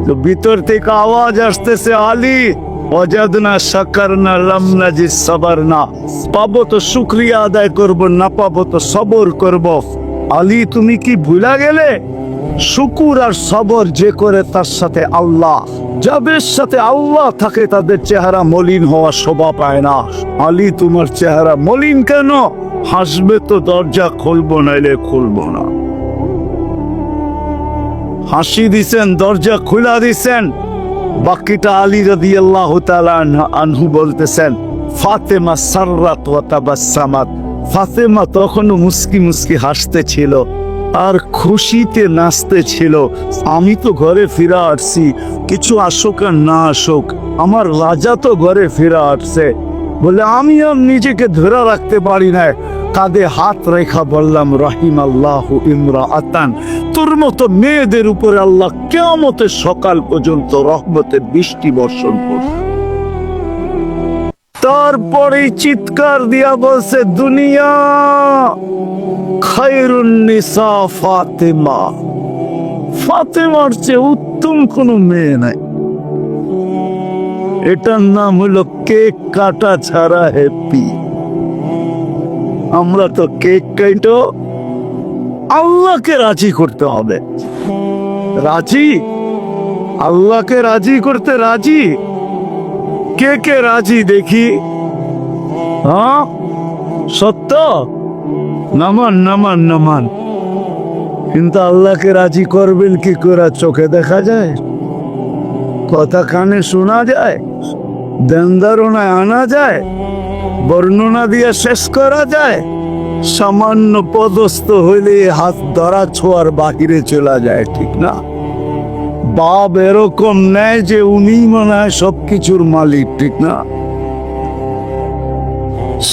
তো ভিতর থেকে আওয়াজ আসতেছে, আলী ওয়াজাদনা শাকারনা লাম নাজিদ সাবারনা, পাবো তো শুকরিয়া আদায় করব, না পাবো তো সবর করব। আলী তুমি কি ভুলা গেলে? শুকুর আর সবর যে করে তার সাথে আল্লাহ, যাদের সাথে আল্লাহ থাকে তাদের চেহারা মলিন হওয়া শোভা পায় না। আলী তোমার চেহারা মলিন কেন? হাসবে তো দরজা খুলবো, নাইলে খুলবো না। হাসি দিছেন, দরজা খুলা দিছেন। বাকিটা আলী রাদিয়াল্লাহু তাআলা আনহু বলতেছেন, ফাতেমা সাররাত ওয়া তাবাসসামাত, ফাতেমা তখনও মুস্কি মুস্কি হাসতে ছিল আর খুশিতে নাচতে ছিল। আমি তো ঘরে ফিরে আসছি, কিছু আসুক আর না আসুক, আমার রাজা তো ঘরে ফিরে আসছে। বলে আমি আর নিজেকে ধরে রাখতে পারি না, কাঁধে হাত রেখা বললাম, রাহিমাল্লাহু ইমরাআতান, তোর মতো মেয়েদের উপরে আল্লাহ কিয়ামতের সকাল পর্যন্ত রহমতের বৃষ্টি বর্ষণ করবে। তারপরে চিৎকার দিয়া বলছে, দুনিয়া খায়রুন নিসা ফাতেমা, ফাতেমার চেয়ে উত্তম কোন মেয়ে নাই। এটার নাম হলো কেক কাটা ছাড়া হ্যাপি। আমরা তো কেক কাটো, আল্লাহকে রাজি করতে হবে। রাজি, আল্লাহকে রাজি করতে রাজি। কে কে রাজি দেখি? হ্যাঁ সত্য, নামান নামান নামান। কিন্তু আল্লাহকে রাজি করবেন কি করে? চোখে দেখা যায়, কথা কানে শোনা যায়, দেন ধারণায় আনা যায়, বর্ণনা দিয়ে শেষ করা যায়? সামান্য পদস্থ হইলে হাত ধরা ছোঁয়ার বাহিরে চলে যায়, ঠিক না? বাপ এরকম নেয় যে উনি মনে হয় সবকিছুর মালিক, ঠিক না?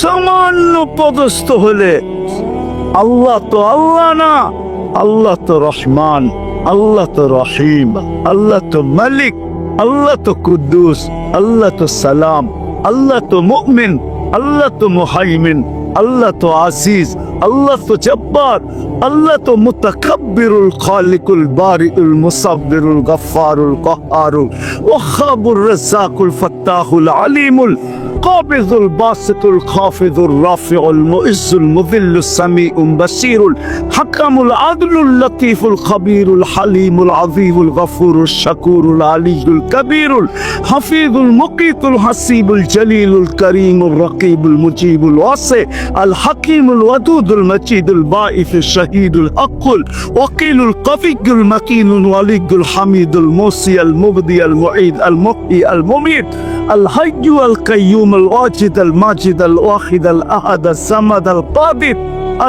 সামান্য পদস্থ হলে, আল্লাহ তো আল্লাহ না, আল্লাহ তো রহমান, আল্লাহ তো রহিম, আল্লাহ তো মালিক, আল্লাহ তো কুদ্দুস, আল্লাহ তো সালাম, আল্লাহ তো মুমিন, আল্লাহ তো মুহাইমিন, আল্লাহ তো আজিজ, আল্লাহ তো জব্বার, আল্লাহ তো মুতাকাব্বিরুল খালিকুল বারিউল মুসাব্বিরুল গফফারুল কাহ্হারুল ওয়াহাবুর রাজ্জাকুল ফাত্তাহুল আলিমুল قابض الباسط الخافض الرافع المؤز المذل السميع البصير الحكم العدل اللطيف الخبير الحليم العظيم الغفور الشكور العلي الكبير الحفيظ المقيت الحسيب الجليل الكريم الرقيب المجيب الواسع الحكيم الودود المجيد الباعث الشهيد الأقل وكيل القوي المكين الولي الحميد الموصي المبدي المعيد المحيي المميت الحي القيوم الواجد الماجد الواحد الأحد الصمد القادر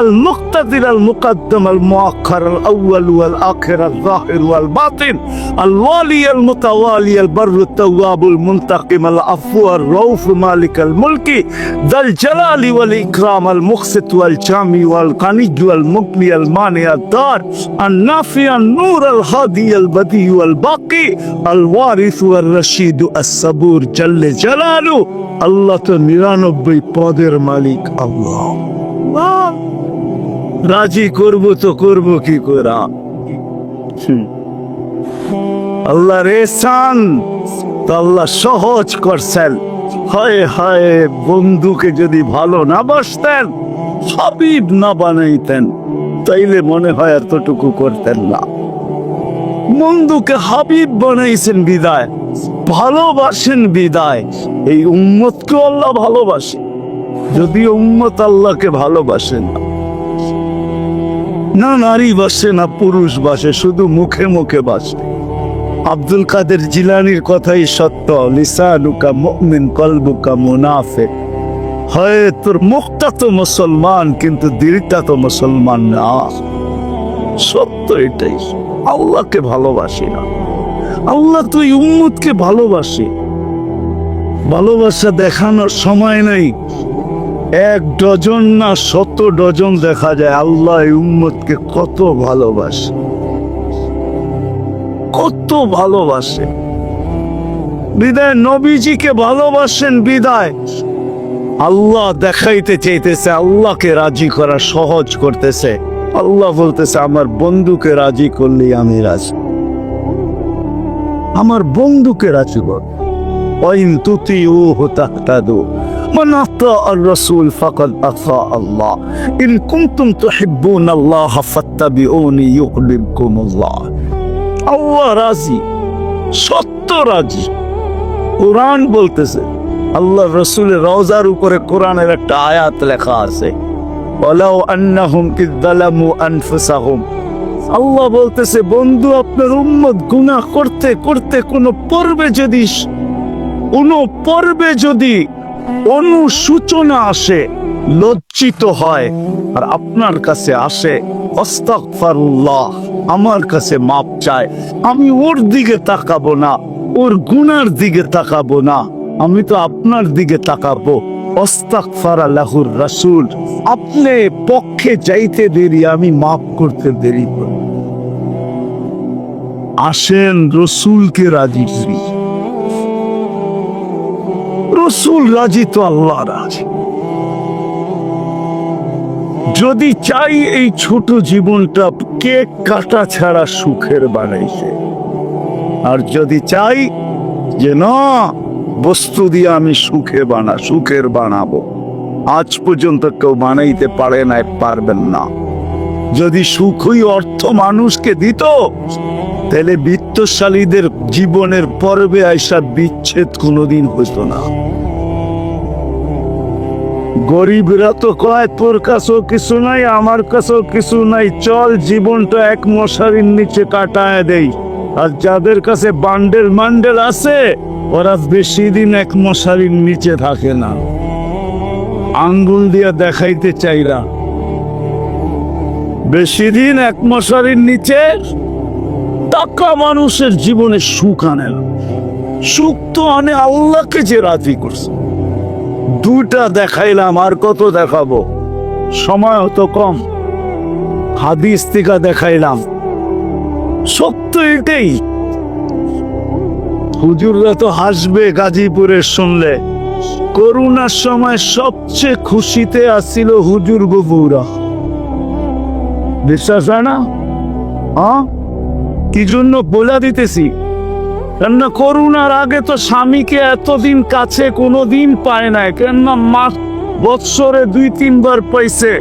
المقتدر المقدم المؤخر الأول والآخر الظاهر والباطن الوالي المتوالي البر التواب المنتقم العفو الرؤوف مالك الملك ذا الجلال والإكرام المقسط والجامع والغني والمغني المانع الدار النافع النور الهادي البديع والباقي الوارث والرشيد الصبور جل جلاله الله তো 99 পদের মালিক আল্লাহ। রাজি করবো তো করবো কি করে? আল্লাহর এহসান তো আল্লাহ সহজ করছেন। হায় হায়, বন্ধুকে যদি ভালো না বাসতেন, হাবিব না বানাইতেন, তাইলে মনে হয় এতটুকু করতেন না। বন্ধুকে হাবিব বানাইছেন বিদায়, ভালোবাসেন বিদায়, এই উম্মতকে আল্লাহ ভালোবাসে। যদি উম্মত আল্লাহকে ভালোবাসে না, না নারী বাসে না পুরুষ বাসে, শুধু মুখে মুখে বাসে। আব্দুল কাদের জিলানির কথাই সত্য, লিসানুকা মুমিন কলবুকা মুনাফিক। হয় তোর মুখটা তো মুসলমান কিন্তু দিলটা তো মুসলমান না। সত্য এটাই। আল্লাহকে ভালোবাসি না, আল্লাহ তো এই উম্মতকে ভালোবাসে। ভালোবাসা দেখানোর সময় নাই, 1 ডজন না 100 ডজন দেখা যায় আল্লাহ এই উম্মতকে কত ভালোবাসে, কত ভালোবাসে। বিদায় নবীজিকে ভালোবাসেন বিদায় আল্লাহ দেখাইতে চাইতেছে, আল্লাহকে রাজি করা সহজ করতেছে। আল্লাহ বলতেছে আমার বন্ধুকে রাজি করলেই আমি রাজি, আমার বন্ধুকে রাজি কর। ওয়াইন তুতিউহু তাহতাদু মান আতাআর রাসূল ফাকাদ আতা আল্লাহ ইন কুনতুম তুহিব্বুনাল্লাহ ফাত্তাবিউনি ইউহিব্বুকুমুল্লাহ। আল্লাহ রাজি, সত্য রাজি। কোরআন বলতেছে, আল্লাহ রসুলের রওজার উপরে কোরআনের একটা আয়াত লেখা আছে, ওয়ালাউ আন্নাহুম ইয যালামু আনফুসাহুম। আল্লাহ বলতেছে বন্ধু আপনার উম্মত গুনাহ করতে করতে কোনো পর্বে যদি অনুসূচনা আসে, লজ্জিত হয় আর আপনার কাছে আসে, আস্তাগফিরুল্লাহ, আমার কাছে মাপ চায়, আমি ওর দিকে তাকাবো না, ওর গুনার দিকে তাকাবো না, আমি তো আপনার দিকে তাকাবো। আস্তাগফারা লাহুর রাসূল, আপনি পক্ষে যাইতে দেরি, আমি মাফ করতে দেরি করি। আসেন রসুলকে রাজি করি। রসুল রাজি তো আল্লাহ রাজি। যদি চাই এই ছোট জীবনটা কেক কাটা ছাড়া সুখের বানাইছে, আর যদি চাই যে না বস্তু দিয়ে আমি সুখের বানাবো, আজ পর্যন্ত কেউ বানাইতে পারে না, পারবেন না। যদি সুখই অর্থ মানুষকে দিত, তাহলে বিত্তশালীদের জীবনের পর্বে আইসা বিচ্ছেদ কোনোদিন হইতো না। গরিবরা তো কয় তোর কাছেও কিছু নাই, আমার কাছেও কিছু নাই, চল জীবনটা এক মশারির নিচে কাটায় দেই। আর যাদের কাছে বান্ডেল আছে, ওরা বেশি দিন এক মশারির নিচে থাকে না। আঙ্গুল দিয়ে দেখাইতে চাইরা বেশি দিন এক মশারির নিচে টাকা মানুষের জীবনে সুখ আনে না। সুখ তো আনে আল্লাহকে যে রাজি করছে। 2টা দেখাইলাম, আর কত দেখাবো, সময় তো কম। হাদিস থেকে দেখাইলাম, সত্য এটাই। হুজুররা তো হাসবে গাজীপুরে শুনলে, করোনার সময় সবচেয়ে খুশিতে আসছিল হুজুর বউরা। বিশ্বাস হয় না? কি জন্য বলে দিতেছি, কেননা করোনার আগে তো স্বামীকে এতদিন কাছে কোনোদিন পায় নাই, কেননা বৎসরে 2-3 বার পাইছে,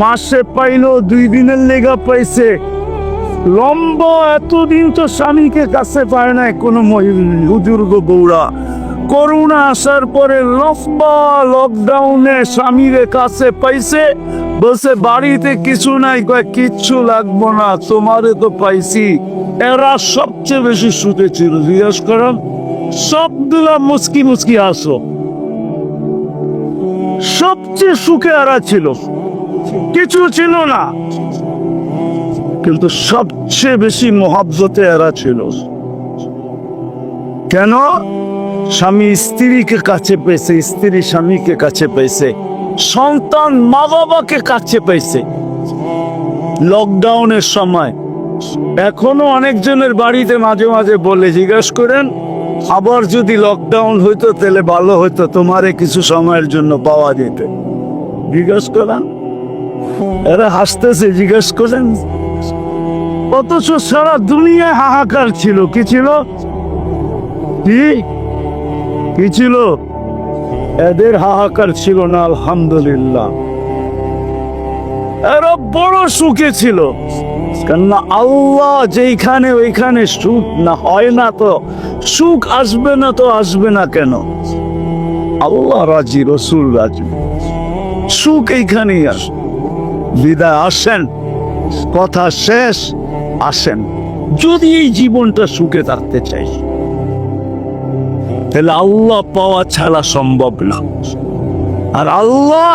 মাসে পাইলো 2 দিনের লেগা পাইছে। লম্বা এতদিন তো স্বামীকে কাছে পায় নাই কোনো হুজুর বউরা। করোনা আসার পরে লম্বা লকডাউনে স্বামীরে কাছে পাইছে, বলছে বাড়িতে কিছু নাই, কয় কিচ্ছু লাগবো না, তোমারে তো পাইছি। এরা সবচেয়ে বেশি সুখে ছিল। জিজ্ঞেস করেন, সবগুলা মুচকি আসো, সবচেয়ে সুখে এরা ছিল, কিছু ছিল না, কিন্তু সবচেয়ে বেশি মহাব্বতে এরা ছিল। কেন? স্বামী স্ত্রীকে কাছে পেয়েছে, স্ত্রী স্বামীকে কাছে পেয়েছে, সন্তান মা বাবাকে কাছে পেয়েছে লকডাউনের সময়। এখনো অনেকজনের বাড়িতে মাঝে মাঝে বলে, জিজ্ঞেস করেন আবার যদি লকডাউন হইতো তাহলে ভালো হইতো, তোমারে কিছু সময়ের জন্য পাওয়া যেত। জিজ্ঞেস করেন, এরা হাসতেছে, জিজ্ঞেস করেন অথচ সারা দুনিয়ায় হাহাকার ছিল। কি ছিল? কি ছিল? এদের হাহাকার ছিল না। আলহামদুলিল্লাহ, এরা বড় সুখে ছিল। কেননা আল্লাহ যেইখানে ওইখানে সুখ না হয় না, তো সুখ আসবে না, তো আসবে না কেন? আল্লাহ রাজি, রসুল রাজি, সুখ এইখানেই আসে। বিদায় আসেন, কথা শেষ, আসেন। যদি এই জীবনটা সুখে থাকতে চাই, তাহলে আল্লাহ পাওয়া ছাড়া সম্ভব না। আর আল্লাহ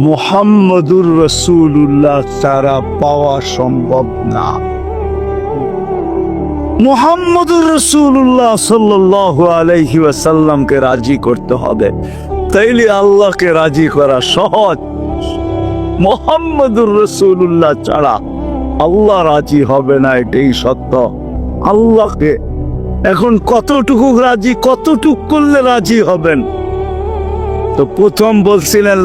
মুহাম্মদুর রাসূলুল্লাহ ছাড়া পাওয়া সম্ভব না। মুহাম্মদুর রাসূলুল্লাহ সাল্লাল্লাহু আলাইহি ওয়াসাল্লামকে রাজি করতে হবে, তাইলে আল্লাহকে রাজি করা সহজ। মুহাম্মদুর রাসূলুল্লাহ ছাড়া আল্লাহ রাজি হবে না, এটাই সত্য। আল্লাহকে এখন কতটুকু রাজি, কতটুকু করলে রাজি হবেন? তো প্রথম বলছিলেন